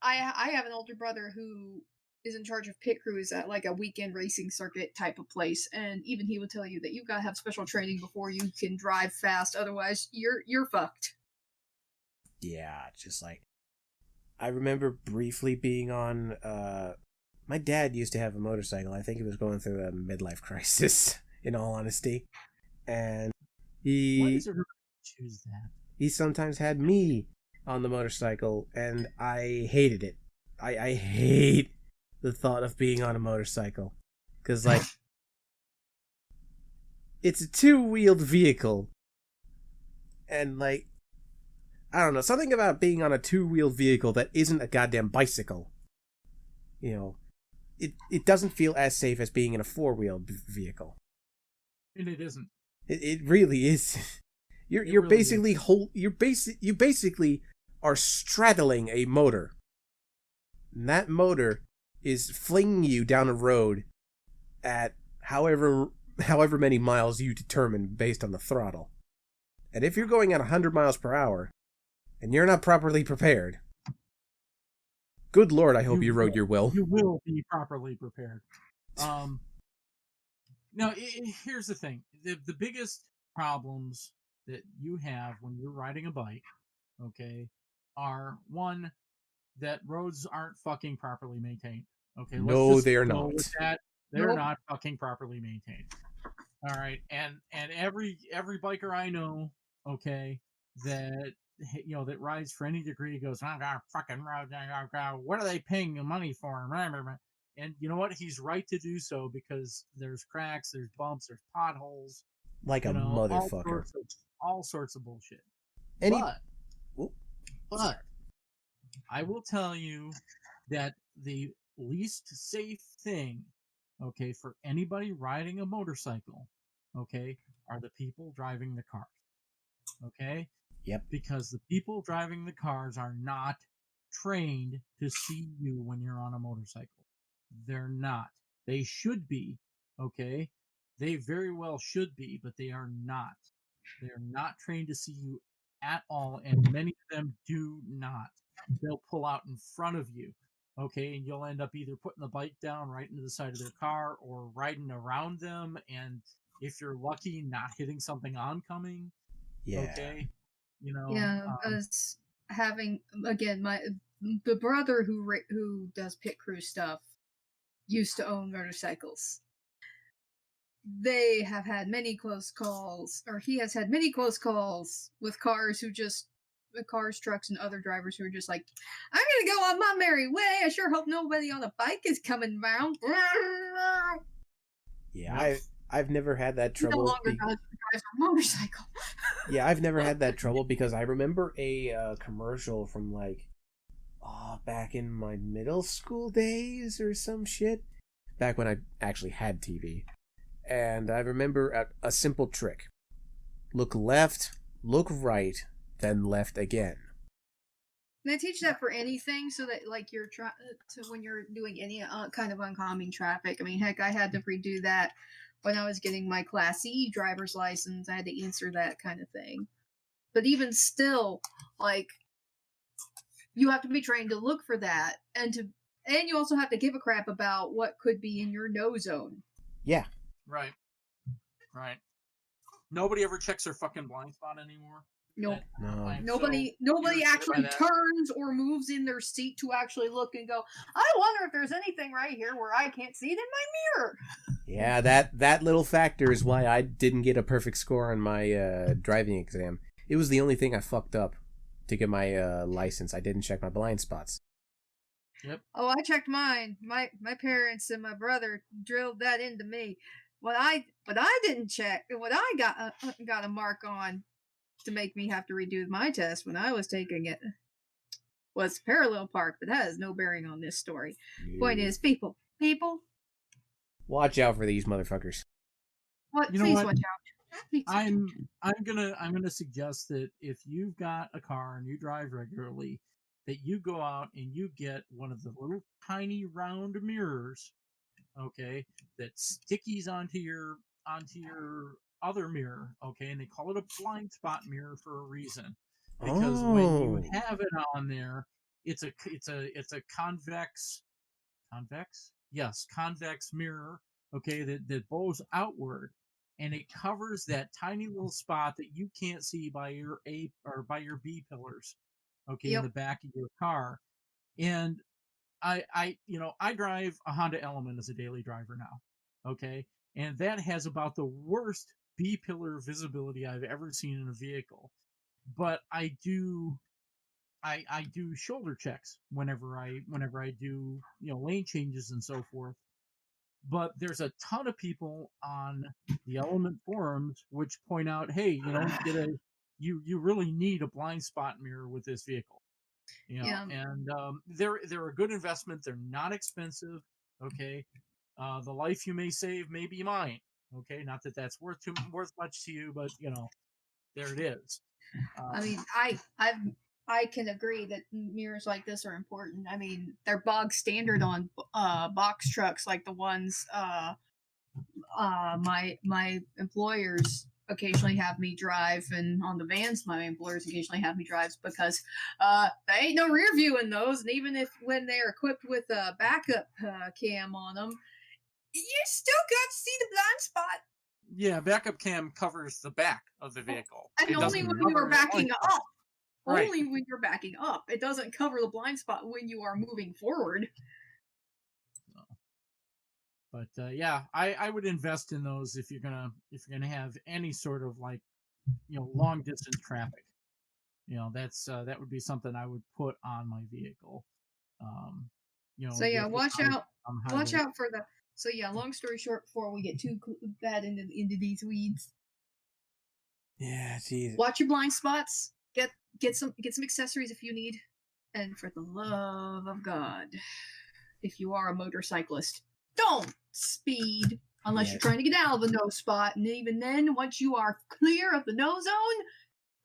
I have an older brother who is in charge of pit crews at like a weekend racing circuit type of place, and even he would tell you that you've got to have special training before you can drive fast. Otherwise, you're fucked. Yeah, just like I remember briefly being on. My dad used to have a motorcycle. I think he was going through a midlife crisis, in all honesty, and Why does everybody choose that? He sometimes had me on the motorcycle, and I hated it. I hate the thought of being on a motorcycle. Because, like, it's a two-wheeled vehicle. And, like, I don't know, something about being on a two-wheeled vehicle that isn't a goddamn bicycle. You know, it doesn't feel as safe as being in a four-wheeled vehicle. And it isn't. It really is. You basically are straddling a motor. And that motor is flinging you down a road at however many miles you determine based on the throttle. And if you're going at 100 miles per hour and you're not properly prepared, good Lord, I hope you rode your will. You will be properly prepared. Now, here's the thing. The biggest problems that you have when you're riding a bike, okay, are one, that roads aren't fucking properly maintained. Okay, no, they are not. They're not fucking properly maintained. All right, and every biker I know, okay, that that rides for any degree goes, I got fucking road. What are they paying the money for? And you know what? He's right to do so because there's cracks, there's bumps, there's potholes. Like a motherfucker. All sorts of bullshit. But I will tell you that the least safe thing, okay, for anybody riding a motorcycle, okay, are the people driving the cars. Okay? Yep. Because the people driving the cars are not trained to see you when you're on a motorcycle. They're not. They should be, okay? They very well should be, but they are not. They're not trained to see you at all, and many of them do not. They'll pull out in front of you, okay? And you'll end up either putting the bike down right into the side of their car or riding around them, and if you're lucky, not hitting something oncoming, Yeah. okay? You know, Yeah, because having again the brother who does pit crew stuff used to own motorcycles. They have had many close calls, or he has had many close calls with cars, trucks, and other drivers who are just like, I'm gonna go on my merry way. I sure hope nobody on a bike is coming around. Yeah, I've never had that trouble. No longer drives a motorcycle. Yeah, I've never had that trouble because I remember a commercial from back in my middle school days or some shit. Back when I actually had TV. And I remember a simple trick. Look left, look right, then left again. And I teach that for anything, so that like you're when you're doing any kind of oncoming traffic. I mean, heck, I had to redo that when I was getting my Class E driver's license. I had to answer that kind of thing. But even still, like, you have to be trained to look for that, and you also have to give a crap about what could be in your no zone. Yeah. Right. Nobody ever checks their fucking blind spot anymore. Nope. No. Nobody actually turns or moves in their seat to actually look and go, I wonder if there's anything right here where I can't see it in my mirror. Yeah, that little factor is why I didn't get a perfect score on my driving exam. It was the only thing I fucked up to get my license. I didn't check my blind spots. Yep. Oh, I checked mine. My parents and my brother drilled that into me. What I didn't check, what I got a mark on to make me have to redo my test when I was taking it was parallel park, but that has no bearing on this story. Yeah. Point is, people, watch out for these motherfuckers. Please watch out. Please I'm gonna suggest that if you've got a car and you drive regularly, that you go out and you get one of the little tiny round mirrors, okay, that stickies onto your other mirror, okay, and they call it a blind spot mirror for a reason, because when you have it on there, it's a convex mirror, okay, that bows outward, and it covers that tiny little spot that you can't see by your A or by your B pillars, okay, in the back of your car. And I drive a Honda Element as a daily driver now, okay, and that has about the worst B pillar visibility I've ever seen in a vehicle. But I do shoulder checks whenever I do lane changes and so forth. But there's a ton of people on the Element forums which point out, hey, you really need a blind spot mirror with this vehicle. And they're a good investment. They're not expensive. Okay, the life you may save may be mine. Okay, not that that's worth much to you, but there it is. I mean, I can agree that mirrors like this are important. I mean, they're bog standard on box trucks like the ones my employers occasionally have me drive, and on the vans my employers occasionally have me drive, because there ain't no rear view in those, and even when they're equipped with a backup cam on them, you still got to see the blind spot. Yeah, backup cam covers the back of the vehicle. And only when you are backing up. Right. Only when you're backing up. It doesn't cover the blind spot when you are moving forward. But I would invest in those if you're gonna have any sort of long distance traffic. That would be something I would put on my vehicle. So yeah, watch out for the. So yeah, long story short, before we get too bad into these weeds. Yeah, geez. Watch your blind spots. Get some accessories if you need, and for the love of God, if you are a motorcyclist, don't speed unless you're trying to get out of the no spot. And even then, once you are clear of the no zone,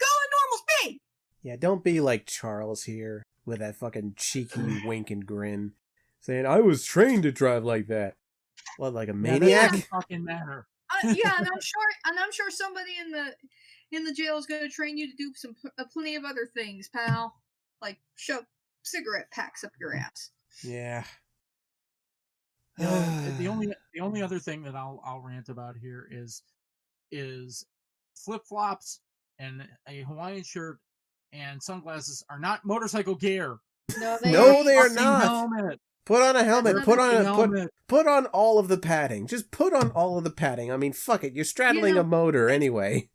Go at normal speed. Yeah, don't be like Charles here with that fucking cheeky wink and grin, saying I was trained to drive like that. What, like a maniac? Doesn't fucking matter. Yeah, and I'm sure somebody in the jail is going to train you to do plenty of other things, pal, like shove cigarette packs up your ass. Yeah. The only other thing that I'll rant about here is flip flops and a Hawaiian shirt and sunglasses are not motorcycle gear. No, they are not. Helmet. Put on a helmet. Helmet. Put on all of the padding. Just put on all of the padding. I mean, fuck it. You're straddling a motor anyway.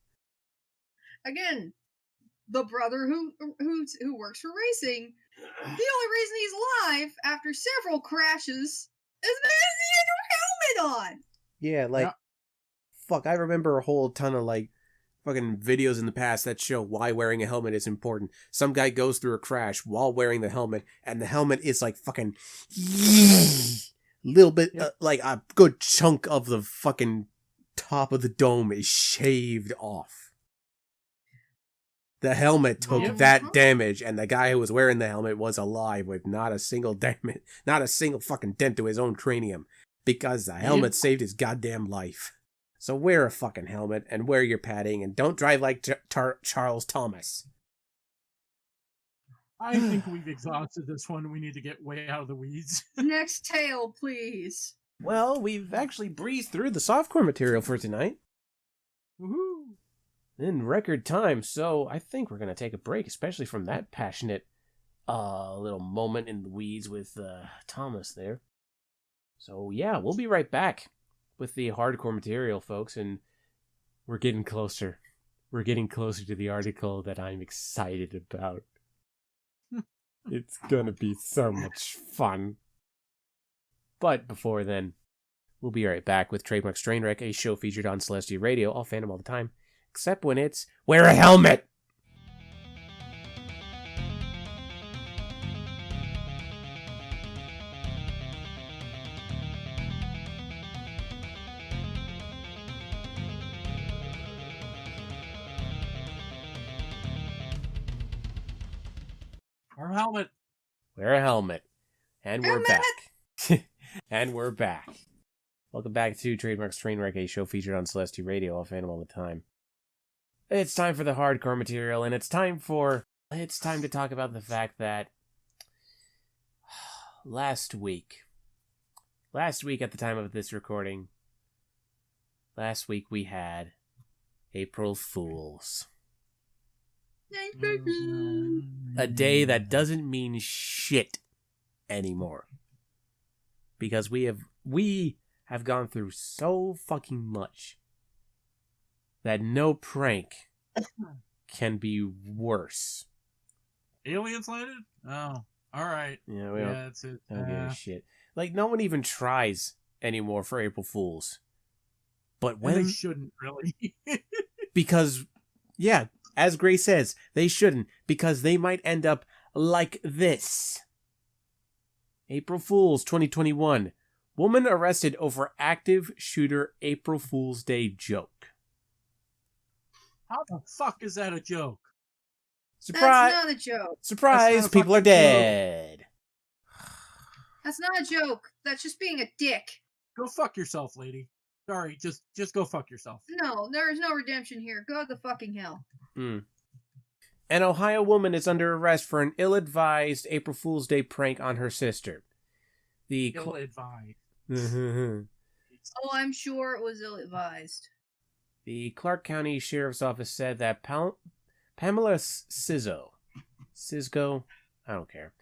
Again, the brother who works for racing. The only reason he's alive after several crashes is because he had a helmet on. Yeah, like, fuck. I remember a whole ton of like fucking videos in the past that show why wearing a helmet is important. Some guy goes through a crash while wearing the helmet, and the helmet is like fucking little bit, like a good chunk of the fucking top of the dome is shaved off. The helmet took that damage, and the guy who was wearing the helmet was alive with not a single fucking dent to his own cranium, because the helmet saved his goddamn life. So wear a fucking helmet and wear your padding and don't drive like Charles Thomas. I think we've exhausted this one. We need to get way out of the weeds. Next tale, please. Well, we've actually breezed through the softcore material for tonight. Woohoo! In record time, so I think we're going to take a break, especially from that passionate little moment in the weeds with Thomas there. So yeah, we'll be right back with the hardcore material, folks, and we're getting closer. We're getting closer to the article that I'm excited about. It's gonna be so much fun. But before then, we'll be right back with Trademark Trainwreck, a show featured on Celestia Radio, all fandom all the time, except when it's wear a helmet! Our helmet. Wear a helmet. And we're back. And we're back. Welcome back to Trademark's Trainwreck, a show featured on Celestia Radio, off Animal all the time. It's time for the hardcore material, and it's time to talk about the fact that last week at the time of this recording, we had April Fools. A day that doesn't mean shit anymore. Because we have gone through so fucking much that no prank can be worse. Aliens landed? Oh, alright. Yeah, that's it. Don't give a shit. Like, no one even tries anymore for April Fools. But when they shouldn't, really. Because, yeah, as Gray says, they shouldn't, because they might end up like this. April Fools 2021. Woman arrested over active shooter April Fool's Day joke. How the fuck is that a joke? Surprise! That's not a joke. Surprise! People are dead. That's not a joke. That's just being a dick. Go fuck yourself, lady. Sorry, just go fuck yourself. No, there is no redemption here. Go to fucking hell. An Ohio woman is under arrest for an ill-advised April Fool's Day prank on her sister. Ill-advised. Oh, I'm sure it was ill-advised. The Clark County Sheriff's Office said that Pamela Cisco, I don't care.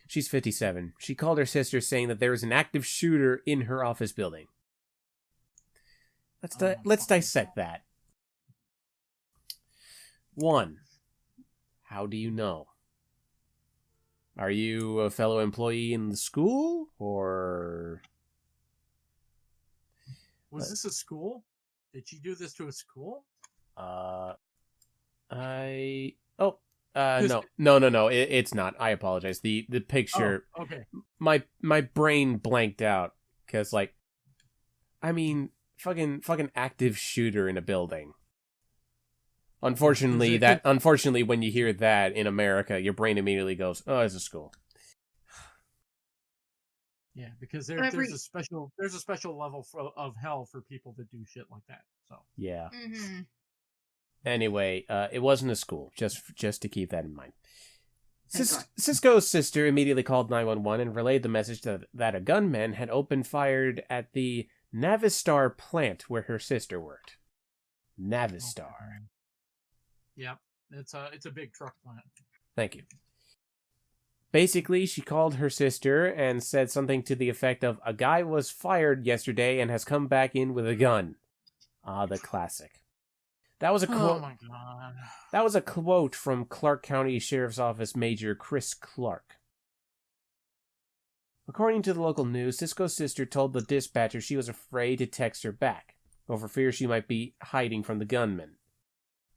She's 57. She called her sister saying that there is an active shooter in her office building. Let's dissect that. 1. How do you know? Are you a fellow employee in the school, or... Was this a school? Did she do this to a school? No. No. It's not. I apologize. The picture... Oh, okay. My brain blanked out, because, like... I mean, fucking active shooter in a building. Unfortunately, when you hear that in America, your brain immediately goes, "Oh, it's a school." Yeah, because there's a special level of hell for people that do shit like that. So yeah. Mm-hmm. Anyway, it wasn't a school. Just to keep that in mind. Cisco's sister immediately called 911 and relayed the message that a gunman had opened fire at the Navistar plant where her sister worked. Navistar. Okay. Yep, it's a big truck plant. Thank you. Basically, she called her sister and said something to the effect of, "A guy was fired yesterday and has come back in with a gun." Ah, the classic. That was a quote. Oh my god. That was a quote from Clark County Sheriff's Office Major Chris Clark. According to the local news, Cisco's sister told the dispatcher she was afraid to text her back, over fear she might be hiding from the gunman.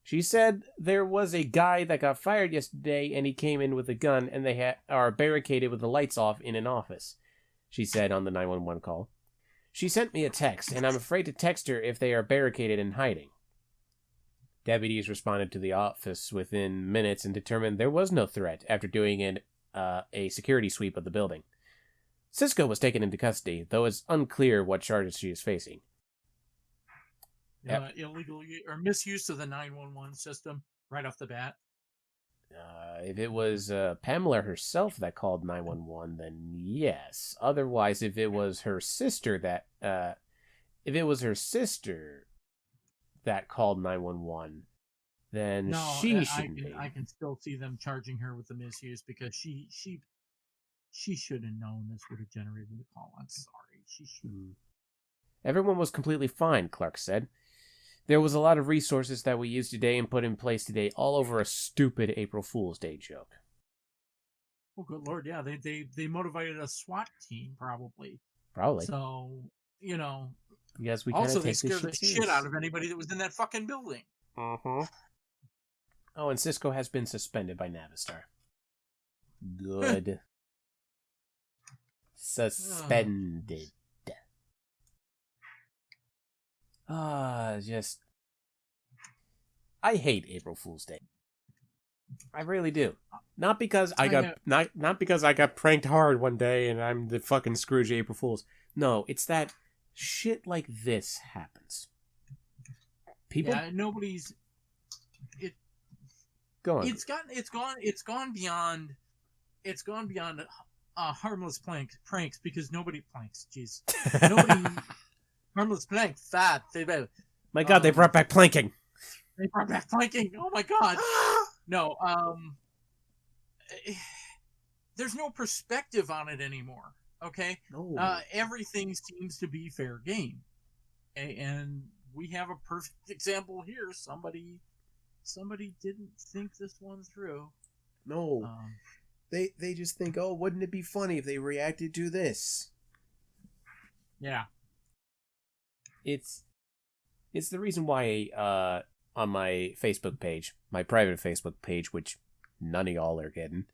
She said there was a guy that got fired yesterday and he came in with a gun and they are barricaded with the lights off in an office, she said on the 911 call. She sent me a text and I'm afraid to text her if they are barricaded and hiding. Deputies responded to the office within minutes and determined there was no threat after doing a security sweep of the building. Cisco was taken into custody, though it's unclear what charges she is facing. Illegal or misuse of the 911 system right off the bat. If it was Pamela herself that called 911, then yes. Otherwise, if it was her sister that called 911, then she shouldn't be. I can still see them charging her with the misuse because she should have known this would have generated the call. I'm sorry. She should. Everyone was completely fine, Clark said. There was a lot of resources that we used today and put in place today all over a stupid April Fool's Day joke. Oh, good Lord, yeah. They motivated a SWAT team, probably. Probably. So, Yes, we also, they scared the shit out of anybody that was in that fucking building. Uh-huh. Oh, and Cisco has been suspended by Navistar. Good. Suspended. I hate April Fool's Day. I really do. Not because I got pranked hard one day and I'm the fucking Scrooge April Fools. No, it's that shit like this happens. People. Yeah, nobody's. Go on. It's gone beyond harmless pranks because nobody pranks. Jeez, nobody. Harmless plank, fat. My God, they brought back planking. They brought back planking. Oh my God. No, there's no perspective on it anymore. Okay. No. Everything seems to be fair game, and we have a perfect example here. Somebody didn't think this one through. No. They just think, oh, wouldn't it be funny if they reacted to this? Yeah. It's the reason why on my Facebook page, my private Facebook page, which none of y'all are getting,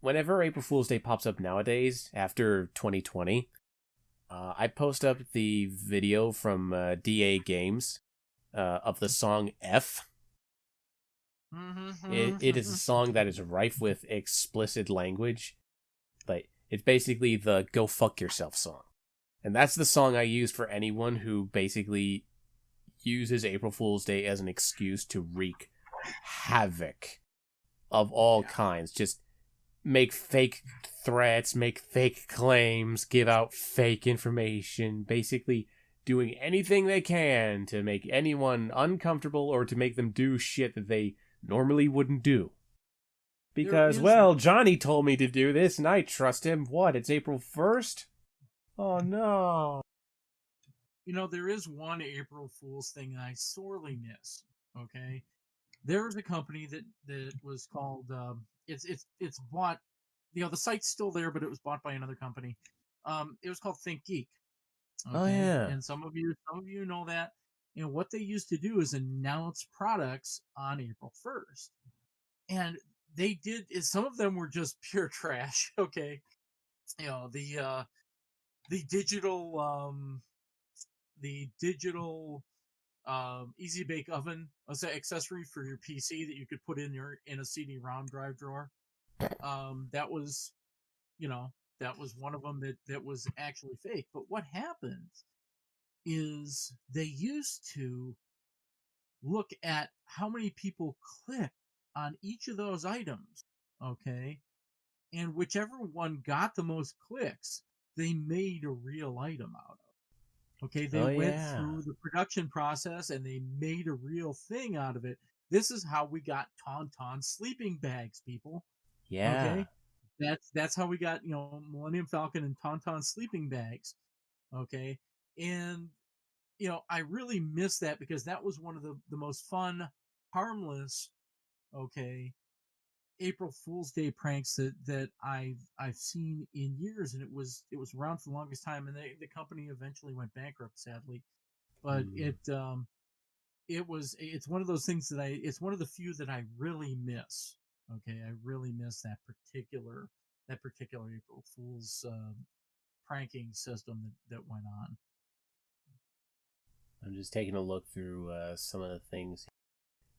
whenever April Fool's Day pops up nowadays, after 2020, I post up the video from DA Games of the song F. It is a song that is rife with explicit language. Like, it's basically the Go Fuck Yourself song. And that's the song I use for anyone who basically uses April Fool's Day as an excuse to wreak havoc of all kinds. Just make fake threats, make fake claims, give out fake information, basically doing anything they can to make anyone uncomfortable or to make them do shit that they normally wouldn't do. Because, well, Johnny told me to do this and I trust him. What, it's April 1st? Oh, no. There is one April Fool's thing that I sorely miss, okay? There's a company that was called, it's bought, the site's still there, but it was bought by another company. It was called Think Geek. Okay? Oh, yeah. And some of you know that. What they used to do is announce products on April 1st. And they did, some of them were just pure trash, okay? The digital easy bake oven, accessory for your PC that you could put in a CD-ROM drive drawer. That was, that was one of them that was actually fake. But what happens is they used to look at how many people clicked on each of those items, okay? And whichever one got the most clicks, they made a real item out of. Okay, they went through the production process and they made a real thing out of it. This is how we got Tauntaun sleeping bags, people. Yeah. Okay, that's how we got Millennium Falcon and Tauntaun sleeping bags. Okay, and I really miss that because that was one of the most fun, harmless, okay, April Fool's Day pranks that I've seen in years, and it was around for the longest time, and the company eventually went bankrupt, sadly. But it's one of those things it's one of the few that I really miss. Okay, I really miss that particular April Fool's pranking system that went on. I'm just taking a look through some of the things.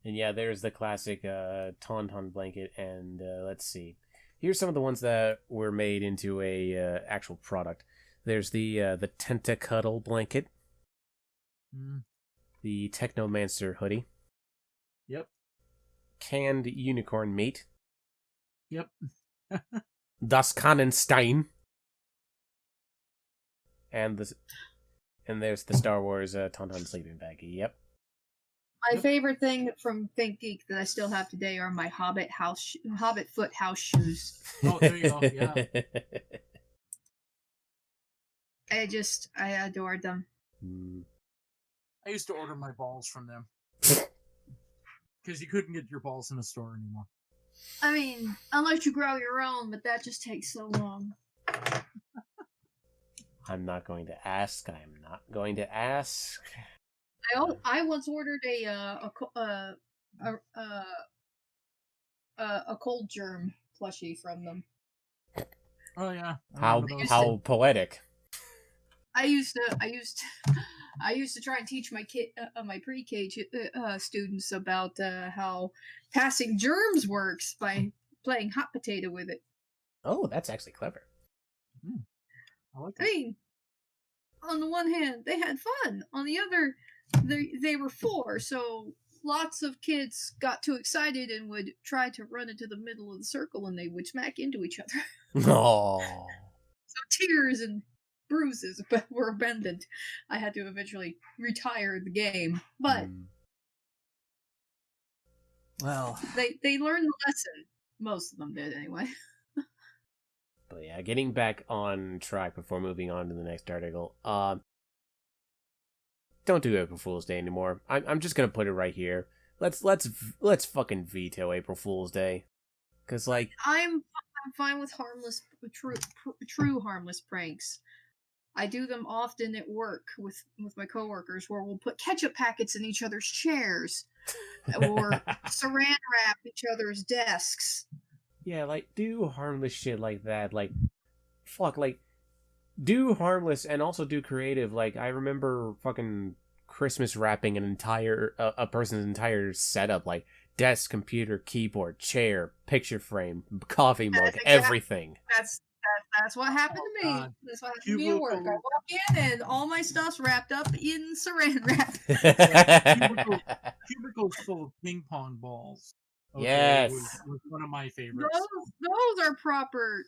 And yeah, there's the classic Tauntaun blanket, and let's see. Here's some of the ones that were made into a actual product. There's the Tentacuddle blanket. The Technomancer hoodie. Yep. Canned unicorn meat. Yep. Das Kannenstein. And there's the Star Wars Tauntaun sleeping bag. Yep. My favorite thing from Think Geek that I still have today are my Hobbit foot house shoes. Oh, there you go. Yeah. I adored them. I used to order my balls from them because you couldn't get your balls in a store anymore. I mean, unless you grow your own, but that just takes so long. I'm not going to ask. I once ordered a cold germ plushie from them. Oh yeah. How poetic. I used to try and teach my my pre-K students about how passing germs works by playing hot potato with it. Oh, that's actually clever. I like I mean, on the one hand, they had fun. On the other, they were 4, so lots of kids got too excited and would try to run into the middle of the circle, and they would smack into each other. Oh. So tears and bruises were abundant. I had to eventually retire the game, but well, they learned the lesson. Most of them did, anyway. But yeah, getting back on track before moving on to the next article. Don't do April Fool's Day anymore. I'm just gonna put it right here. Let's fucking veto April Fool's Day, cause like I'm fine with true harmless pranks. I do them often at work with my coworkers, where we'll put ketchup packets in each other's chairs, or saran wrap each other's desks. Yeah, like, do harmless shit like that. Like, fuck, like, do harmless and also do creative. Like, I remember fucking Christmas wrapping a person's entire setup, like desk, computer, keyboard, chair, picture frame, coffee mug, everything. That's what happened to me. That's what happened to me at work. I walk in and all my stuff's wrapped up in saran wrap. Cubicles full of ping pong balls. Okay, yes, was one of my favorites. Those are proper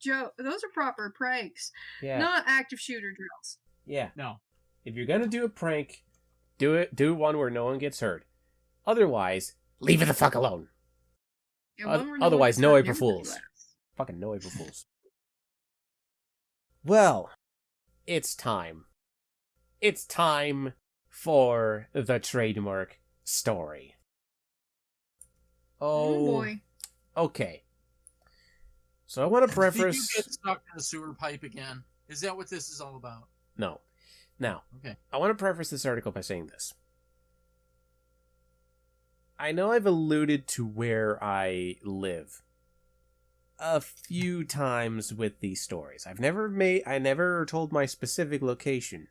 Those are proper pranks, not active shooter drills. Yeah. No. If you're gonna do a prank, do one where no one gets hurt. Otherwise, leave it the fuck alone. Yeah, otherwise, no April Fools. Fucking no April Fools. Well, it's time. It's time for the Trademark story. Oh boy. Okay. So I want to preface... Did you get stuck in a sewer pipe again? Is that what this is all about? No. Now, okay. I want to preface this article by saying this. I know I've alluded to where I live a few times with these stories. I never told my specific location.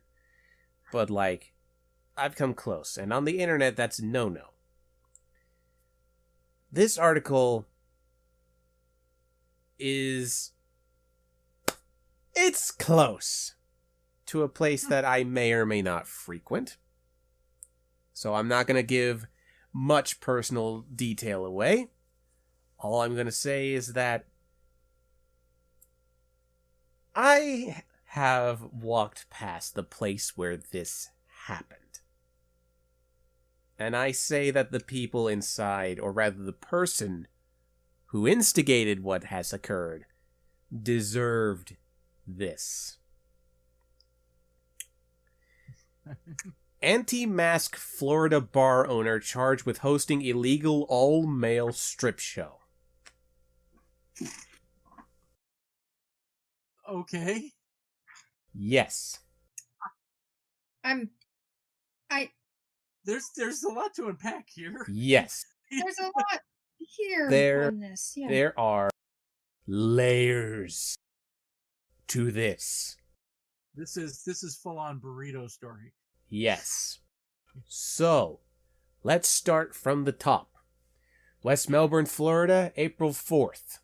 But, like, I've come close, and on the internet, that's no-no. This article is... It's close to a place that I may or may not frequent. So I'm not going to give much personal detail away. All I'm going to say is that I have walked past the place where this happened. And I say that the people inside, or rather the person who instigated what has occurred, deserved this. Anti-mask Florida bar owner charged with hosting illegal all-male strip show. Okay. Yes. There's a lot to unpack here. Yes. There's a lot here on this. Yeah. There are layers to this. This is full on burrito story. Yes. So, let's start from the top. West Melbourne, Florida, April 4th.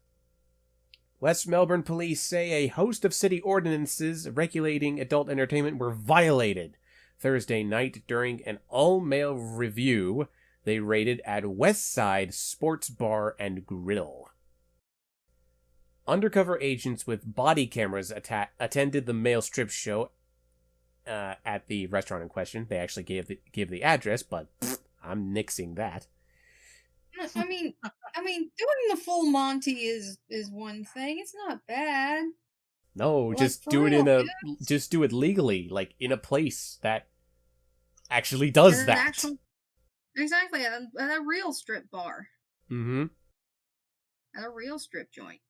West Melbourne police say a host of city ordinances regulating adult entertainment were violated Thursday night during an all-male review they raided at Westside Sports Bar and Grill. Undercover agents with body cameras attended the male strip show at the restaurant in question. They actually gave the address, but I'm nixing that. I mean, doing the full Monty is one thing. It's not bad. No, Like, just for do it real, just do it legally, like in a place that actually does At an that. Exactly, at a real strip bar. Mm-hmm. At a real strip joint.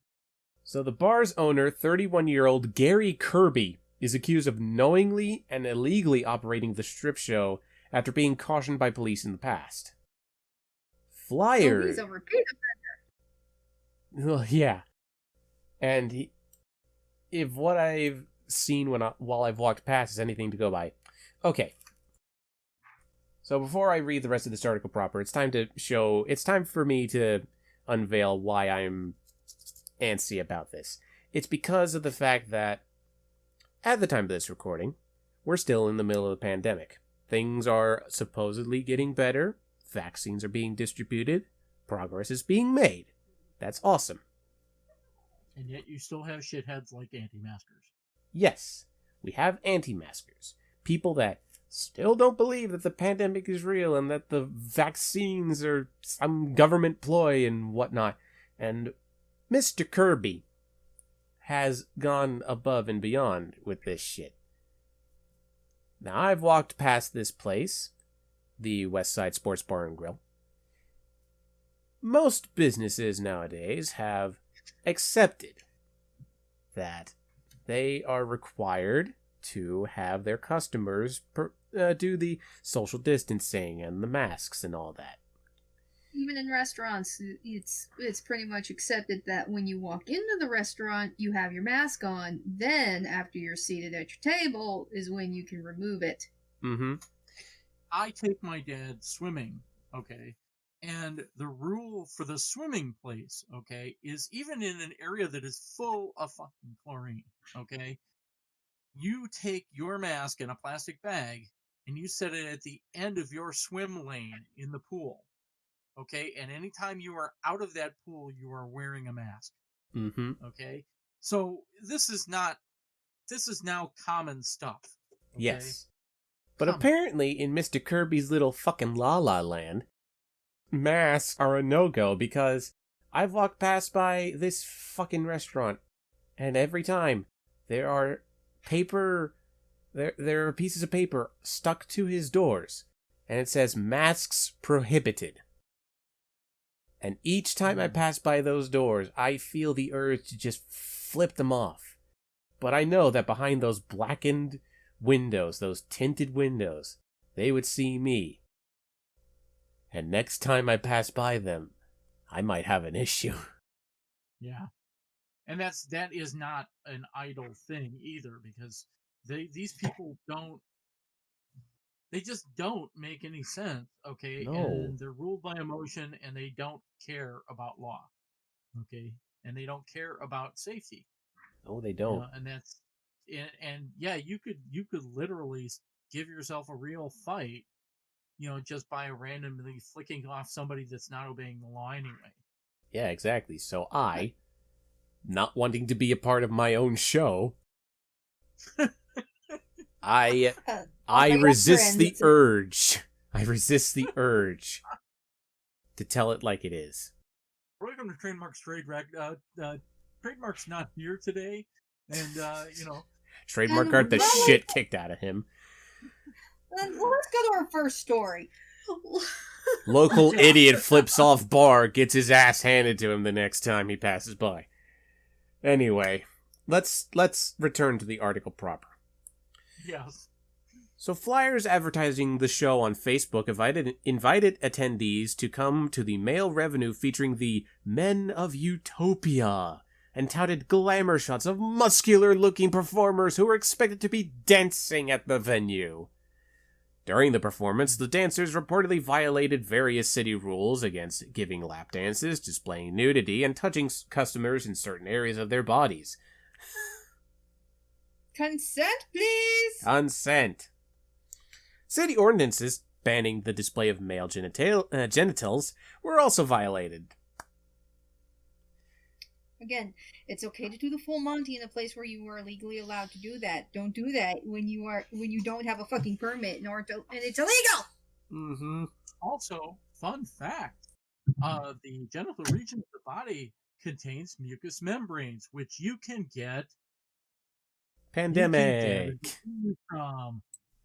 So the bar's owner, 31-year-old Gary Kirby, is accused of knowingly and illegally operating the strip show after being cautioned by police in the past. Flyer. So he's a repeat offender. Well, yeah. And if what I've seen while I've walked past is anything to go by. Okay. So before I read the rest of this article proper, it's time for me to unveil why I'm antsy about this. It's because of the fact that at the time of this recording, we're still in the middle of the pandemic. Things are supposedly getting better. Vaccines are being distributed. Progress is being made. That's awesome. And yet you still have shitheads like anti-maskers. Yes, we have anti-maskers. People that still don't believe that the pandemic is real and that the vaccines are some government ploy and whatnot. And Mr. Kirby has gone above and beyond with this shit. Now, I've walked past this place, the Westside Sports Bar and Grill. Most businesses nowadays have accepted that they are required to have their customers do the social distancing and the masks and all that. Even in restaurants, it's pretty much accepted that when you walk into the restaurant, you have your mask on. Then, after you're seated at your table, is when you can remove it. Mm-hmm. I take my dad swimming, okay? And the rule for the swimming place, okay, is even in an area that is full of fucking chlorine, okay? You take your mask in a plastic bag and you set it at the end of your swim lane in the pool. Okay, and anytime you are out of that pool, you are wearing a mask. Mm-hmm. Okay, so this is now common stuff. Okay? Yes. But apparently in Mr. Kirby's little fucking la-la land, masks are a no-go because I've walked past by this fucking restaurant and every time there are there are pieces of paper stuck to his doors and it says masks prohibited. And each time I pass by those doors, I feel the urge to just flip them off. But I know that behind those blackened windows, those tinted windows, they would see me. And next time I pass by them, I might have an issue. Yeah. And that is not an idle thing either, because these people don't they just don't make any sense, okay? No. And they're ruled by emotion, and they don't care about law, okay? And they don't care about safety. No, they You don't. know, and that's and yeah, you could literally give yourself a real fight, just by randomly flicking off somebody that's not obeying the law anyway. Yeah, exactly. So I, not wanting to be a part of my own show, I resist the urge. I resist the urge to tell it like it is. Welcome to Trademark's Trademark. Trademark's not here today, and Trademark got the shit kicked out of him. Let's go to our first story. Local idiot flips off bar, gets his ass handed to him the next time he passes by. Anyway, let's return to the article proper. Yes. So flyers advertising the show on Facebook invited attendees to come to the male revenue featuring the Men of Utopia and touted glamour shots of muscular-looking performers who were expected to be dancing at the venue. During the performance, the dancers reportedly violated various city rules against giving lap dances, displaying nudity, and touching customers in certain areas of their bodies. Consent, please! Consent. City ordinances banning the display of male genitals were also violated. Again, it's okay to do the full Monty in a place where you are legally allowed to do that. Don't do that when you don't have a fucking permit and it's illegal. Mm-hmm. Also, fun fact: the genital region of the body contains mucous membranes, which you can get Pandemic from,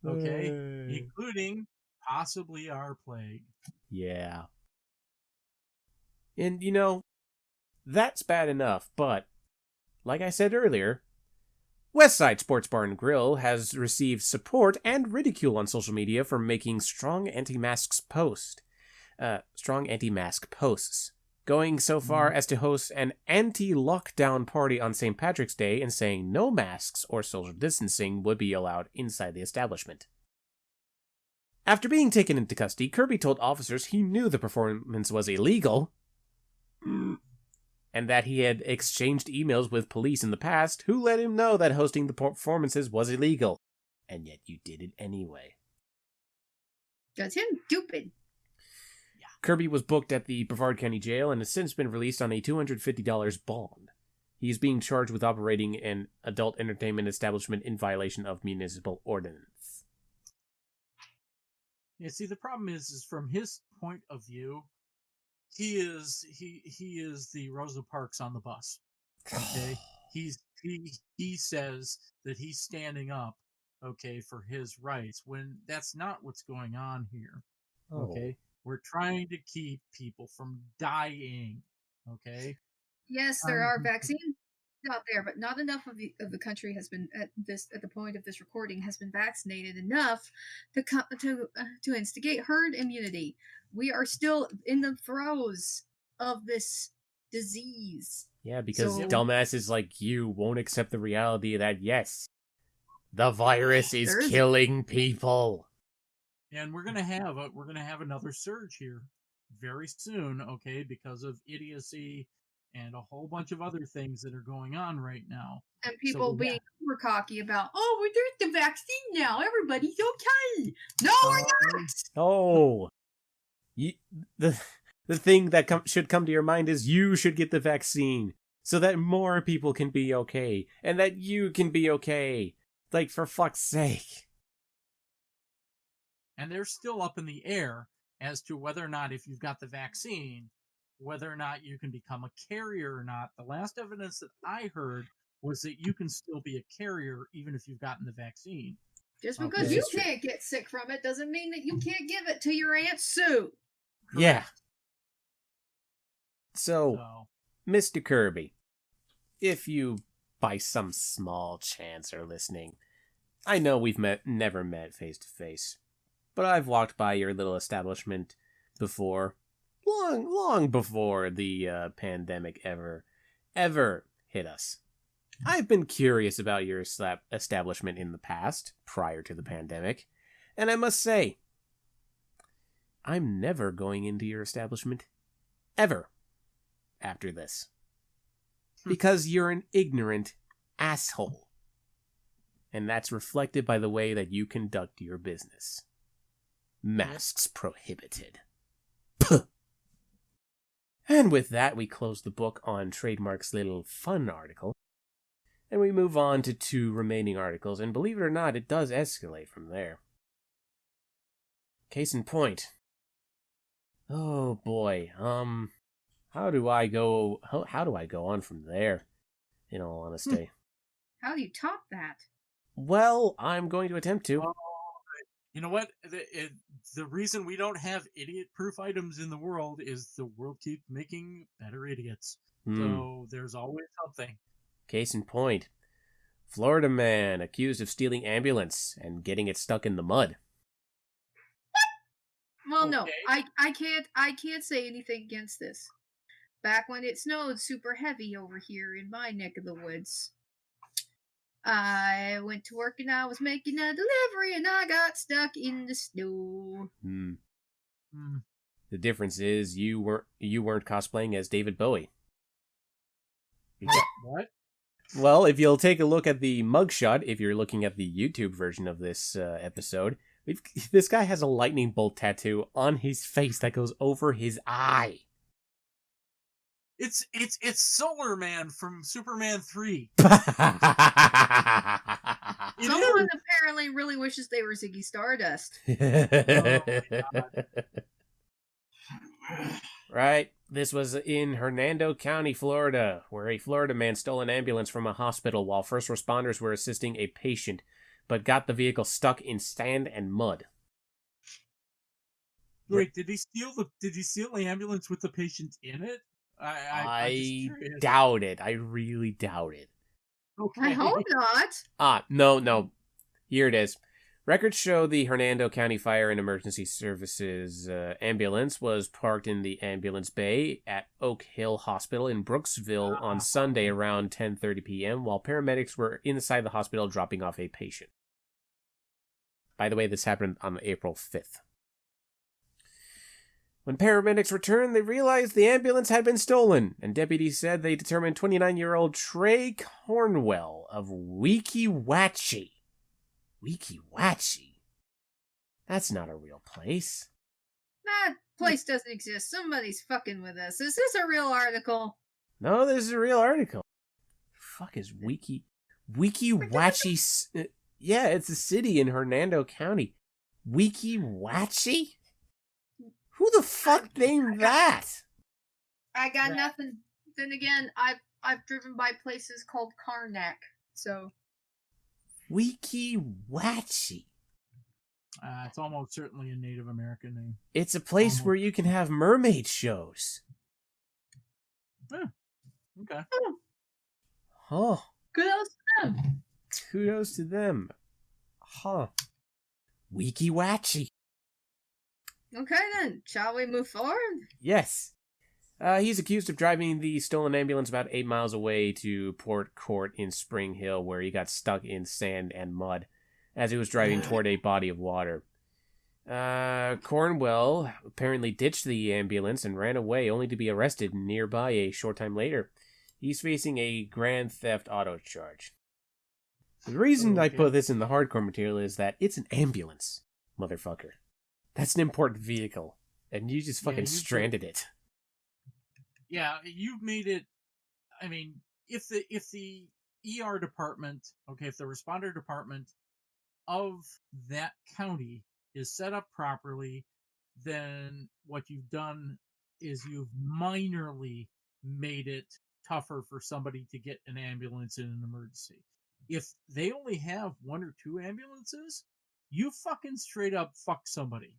okay, including possibly our plague. Yeah. And that's bad enough, but like I said earlier, Westside Sports Bar and Grill has received support and ridicule on social media for making strong anti-mask posts, going so far as to host an anti-lockdown party on St. Patrick's Day and saying no masks or social distancing would be allowed inside the establishment. After being taken into custody, Kirby told officers he knew the performance was illegal, and that he had exchanged emails with police in the past who let him know that hosting the performances was illegal. And yet you did it anyway. That's him stupid. Yeah. Kirby was booked at the Brevard County Jail and has since been released on a $250 bond. He is being charged with operating an adult entertainment establishment in violation of municipal ordinance. Yeah, see, the problem is from his point of view, he is the Rosa Parks on the bus. Okay, he says that he's standing up, okay, for his rights when that's not what's going on here. Okay, we're trying to keep people from dying. Okay. Yes, there are vaccines out there, but not enough of the country has been at the point of this recording has been vaccinated enough to instigate herd immunity. We are still in the throes of this disease. Yeah, because dumbasses like you won't accept the reality that yes, the virus is killing people. And we're gonna have another surge here very soon, okay, because of idiocy and a whole bunch of other things that are going on right now. And people being super cocky about, oh, there's the vaccine now. Everybody's okay. No, we're not. Oh. The thing that should come to your mind is you should get the vaccine so that more people can be okay and that you can be okay. Like, for fuck's sake. And they're still up in the air as to whether or not, if you've got the vaccine, whether or not you can become a carrier or not. The last evidence that I heard was that you can still be a carrier even if you've gotten the vaccine. Just because you can't get sick from it doesn't mean that you can't give it to your Aunt Sue. Correct. Yeah. So, Mr. Kirby, if you, by some small chance, are listening, I know we've never met face to face, but I've walked by your little establishment before, long before the pandemic ever hit us. I've been curious about your establishment in the past, prior to the pandemic, And I must say, I'm never going into your establishment. Ever. After this. Because you're an ignorant asshole. And that's reflected by the way that you conduct your business. Masks prohibited. Puh. And with that, we close the book on Trademark's little fun article. And we move on to 2 remaining articles, and believe it or not, it does escalate from there. Case in point. Oh boy, how do I go on from there, in all honesty? How do you top that? Well, I'm going to attempt to. You know what? The reason we don't have idiot-proof items in the world is the world keeps making better idiots. So there's always something. Case in point. Florida man accused of stealing ambulance and getting it stuck in the mud. Well, no, I can't say anything against this. Back when it snowed super heavy over here in my neck of the woods, I went to work and I was making a delivery and I got stuck in the snow. The difference is you weren't cosplaying as David Bowie. What? Well, if you'll take a look at the mugshot, if you're looking at the YouTube version of this episode, this guy has a lightning bolt tattoo on his face that goes over his eye. It's Solar Man from Superman 3. Someone apparently really wishes they were Ziggy Stardust. Oh my God. Right. This was in Hernando County, Florida, where a Florida man stole an ambulance from a hospital while first responders were assisting a patient, but got the vehicle stuck in sand and mud. Wait, did he steal the ambulance with the patient in it? I doubt it. I really doubt it. Okay. I hope not. No. Here it is. Records show the Hernando County Fire and Emergency Services ambulance was parked in the ambulance bay at Oak Hill Hospital in Brooksville on Sunday around 10:30 p.m. while paramedics were inside the hospital dropping off a patient. By the way, this happened on April 5th. When paramedics returned, they realized the ambulance had been stolen, and deputies said they determined 29-year-old Trey Cornwell of Weeki Wachee. Weeki Wachee? That's not a real place. That place doesn't exist. Somebody's fucking with us. Is this a real article? No, this is a real article. Fuck is Weeki Wachee? Yeah, it's a city in Hernando County. Weeki Wachee? Who the fuck named that? I got nothing. Then again, I've driven by places called Karnak, so. Weeki Wachee. It's almost certainly a Native American name. It's a place where you can have mermaid shows. Okay. Huh. Kudos to them. Kudos to them. Huh. Weeki Wachee. Okay then, shall we move forward? Yes. He's accused of driving the stolen ambulance about 8 miles away to Port Court in Spring Hill, where he got stuck in sand and mud as he was driving toward a body of water. Cornwell apparently ditched the ambulance and ran away, only to be arrested nearby a short time later. He's facing a grand theft auto charge. The reason I put this in the hardcore material is that it's an ambulance, motherfucker. That's an important vehicle, and you just fucking stranded it. Yeah, you've made it. I mean, if the ER department, if the responder department of that county is set up properly, then what you've done is you've minorly made it tougher for somebody to get an ambulance in an emergency. If they only have 1 or 2 ambulances, you fucking straight up fuck somebody.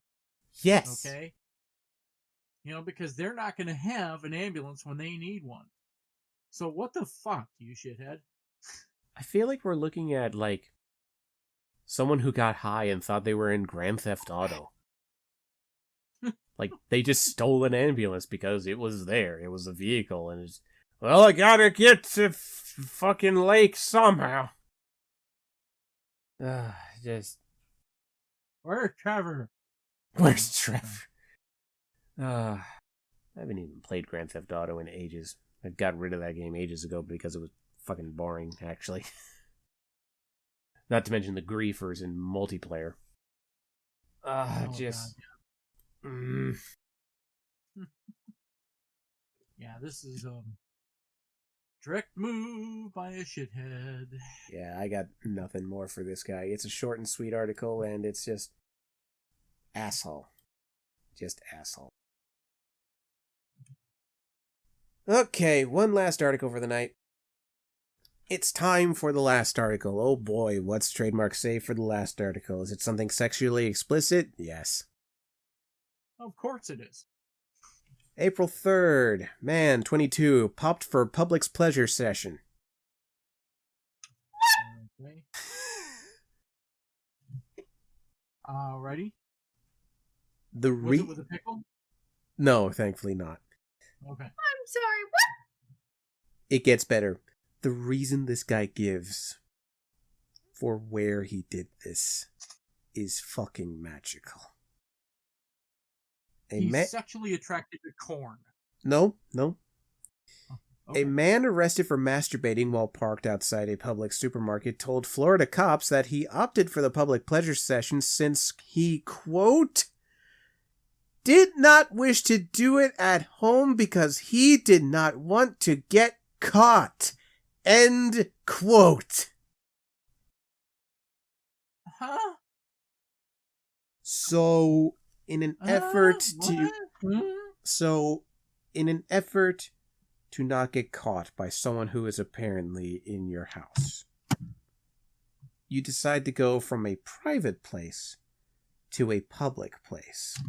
Yes. Okay? Because they're not going to have an ambulance when they need one. So what the fuck, you shithead? I feel like we're looking at, someone who got high and thought they were in Grand Theft Auto. They just stole an ambulance because it was there. It was a vehicle, and it's, well, I gotta get to fucking lake somehow. Just... Where's Trevor? Where's Trevor? I haven't even played Grand Theft Auto in ages. I got rid of that game ages ago because it was fucking boring, actually. Not to mention the griefers in multiplayer. Just... God, yeah, this is direct move by a shithead. Yeah, I got nothing more for this guy. It's a short and sweet article, and it's just... asshole. Just asshole. Okay, one last article for the night. It's time for the last article. Oh boy, what's Trademark say for the last article? Is it something sexually explicit? Yes. Of course it is. April 3rd. Man, 22. Popped for Publix pleasure session. Okay. Ready? Was it with a pickle? No, thankfully not. Okay. I'm sorry, what? It gets better. The reason this guy gives for where he did this is fucking magical. He's sexually attracted to corn. No. Oh, okay. A man arrested for masturbating while parked outside a Publix supermarket told Florida cops that he opted for the public pleasure session since he, quote, did not wish to do it at home because he did not want to get caught. End quote. Huh? So, in an effort to not get caught by someone who is apparently in your house, you decide to go from a private place to a public place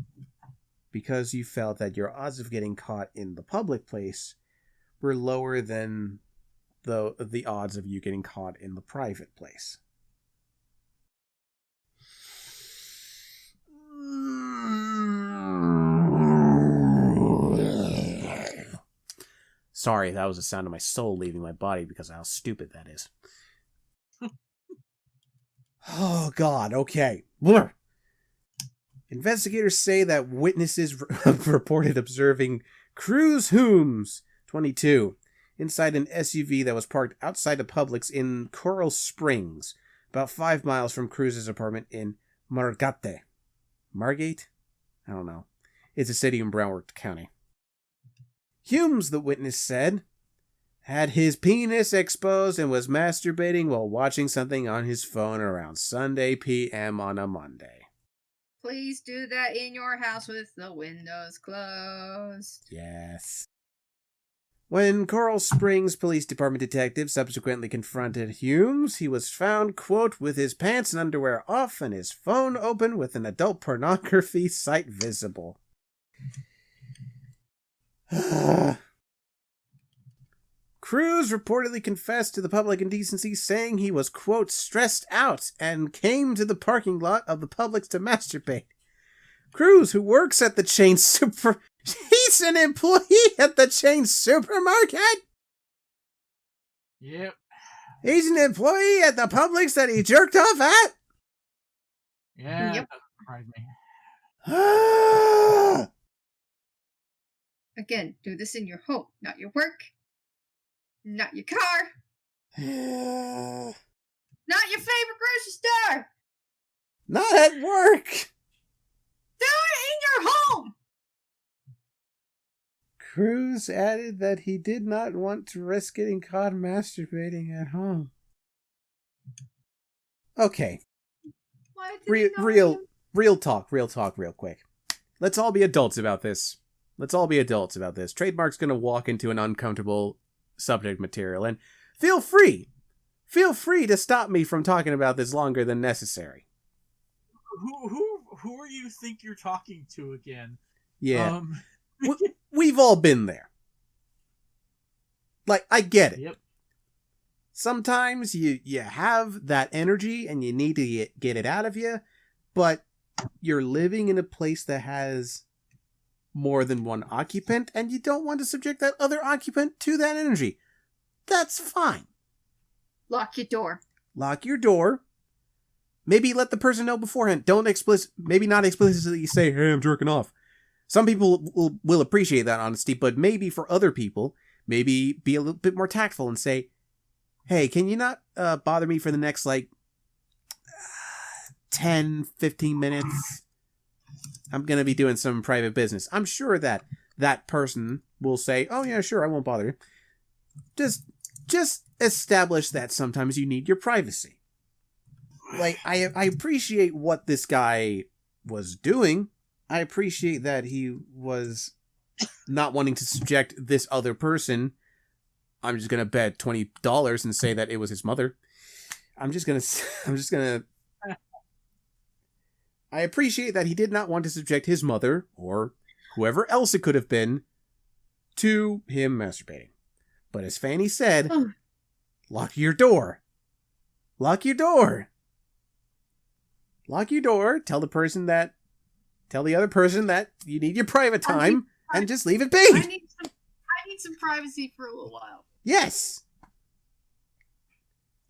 because you felt that your odds of getting caught in the public place were lower than the odds of you getting caught in the private place. Sorry, that was the sound of my soul leaving my body because of how stupid that is. Oh, God, okay. Investigators say that witnesses reported observing Cruz Holmes, 22, inside an SUV that was parked outside of Publix in Coral Springs, about 5 miles from Cruz's apartment in Margate. Margate? I don't know. It's a city in Broward County. Humes, the witness said, had his penis exposed and was masturbating while watching something on his phone around Sunday p.m. on a Monday. Please do that in your house with the windows closed. Yes. When Coral Springs Police Department detectives subsequently confronted Humes, he was found, quote, with his pants and underwear off and his phone open with an adult pornography site visible. Cruz reportedly confessed to the public indecency, saying he was, quote, stressed out and came to the parking lot of the Publix to masturbate. Cruz, who works at the chain he's an employee at the chain supermarket? Yep. He's an employee at the Publix that he jerked off at? Yeah, Yep. that surprised me. Again, do this in your home, not your work, not your car, not your favorite grocery store. Not at work. Do it in your home. Cruz added that he did not want to risk getting caught masturbating at home. Okay. Why did Real talk real quick. Let's all be adults about this. Trademark's gonna walk into an uncomfortable subject material, and feel free to stop me from talking about this longer than necessary. Who are you think you're talking to again? Yeah. We've all been there. Like, I get it. Yep. Sometimes you have that energy and you need to get it out of you, but you're living in a place that has more than one occupant, and you don't want to subject that other occupant to that energy. That's fine. Lock your door. Lock your door. maybe let the person know beforehand. Maybe not explicitly say, hey, I'm jerking off. Some people will appreciate that honesty, but maybe for other people, maybe be a little bit more tactful and say, hey, can you not bother me for the next, 10, 15 minutes? I'm going to be doing some private business. I'm sure that person will say, oh, yeah, sure, I won't bother you. Just establish that sometimes you need your privacy. I appreciate what this guy was doing. I appreciate that he was not wanting to subject this other person. I'm just going to bet $20 and say that it was his mother. I appreciate that he did not want to subject his mother, or whoever else it could have been, to him masturbating. But as Fanny said, lock your door. Lock your door. Lock your door. Tell the other person that you need your private time and just leave it be. I need some privacy for a little while. Yes.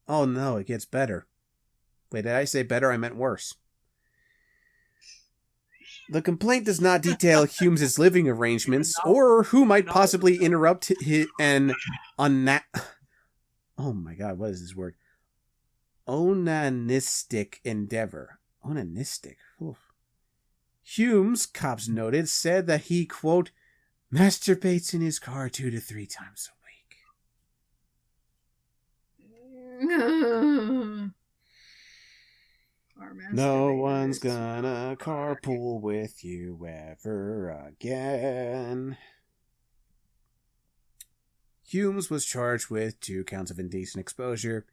Oh no, it gets better. Wait, did I say better? I meant worse. The complaint does not detail Humes' living arrangements or who might possibly interrupt oh my god, what is this word? Onanistic endeavor. Onanistic. Oof. Humes, cops noted, said that he, quote, masturbates in his car 2 to 3 times a week. No one's gonna carpool with you ever again. Humes was charged with 2 counts of indecent exposure.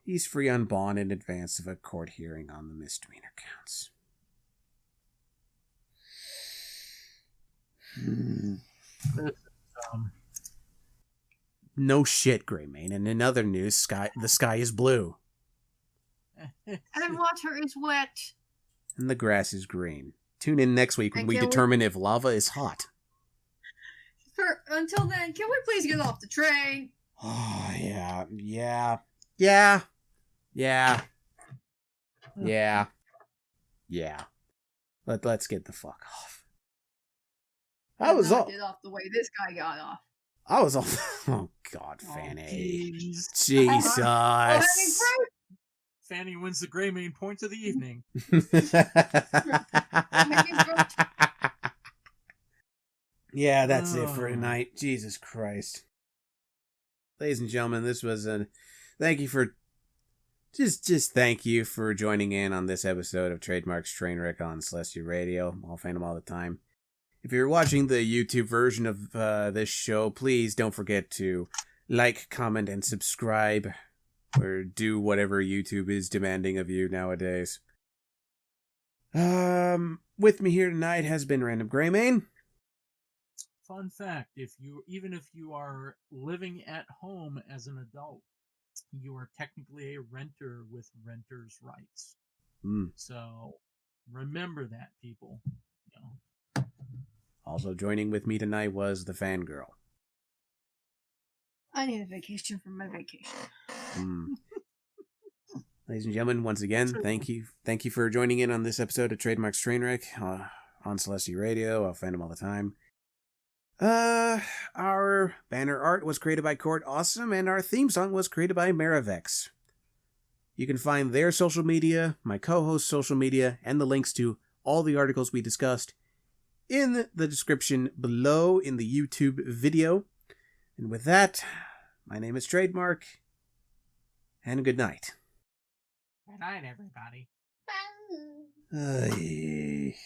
He's free on bond in advance of a court hearing on the misdemeanor counts. No shit, Greymane. And in other news, the sky is blue. And water is wet. And the grass is green. Tune in next week when we determine if lava is hot. Until then, can we please get off the train? Oh, yeah. Let's get the fuck off. I was all get off the way this guy got off. I was all. Oh God, Fanny. Jesus. Fanny wins the Greymane point of the evening. Yeah, that's it for tonight. Jesus Christ. Ladies and gentlemen, this was a thank you for thank you for joining in on this episode of Trademark's Trainwreck on Celestia Radio. All fandom all the time. If you're watching the YouTube version of this show, please don't forget to like, comment, and subscribe, or do whatever YouTube is demanding of you nowadays. With me here tonight has been RandomGreymane. Fun fact, even if you are living at home as an adult, you are technically a renter with renter's rights. So remember that, people. Also joining with me tonight was TheFangirl. I need a vacation from my vacation. Ladies and gentlemen, once again, thank you for joining in on this episode of Trademark's Trainwreck on Celestia Radio. I'll find them all the time. Our banner art was created by Court Awesome, and our theme song was created by Marivex. You can find their social media, my co-host's social media, and the links to all the articles we discussed in the description below in the YouTube video. And with that, my name is Trademark, and good night. Good night, everybody. Bye.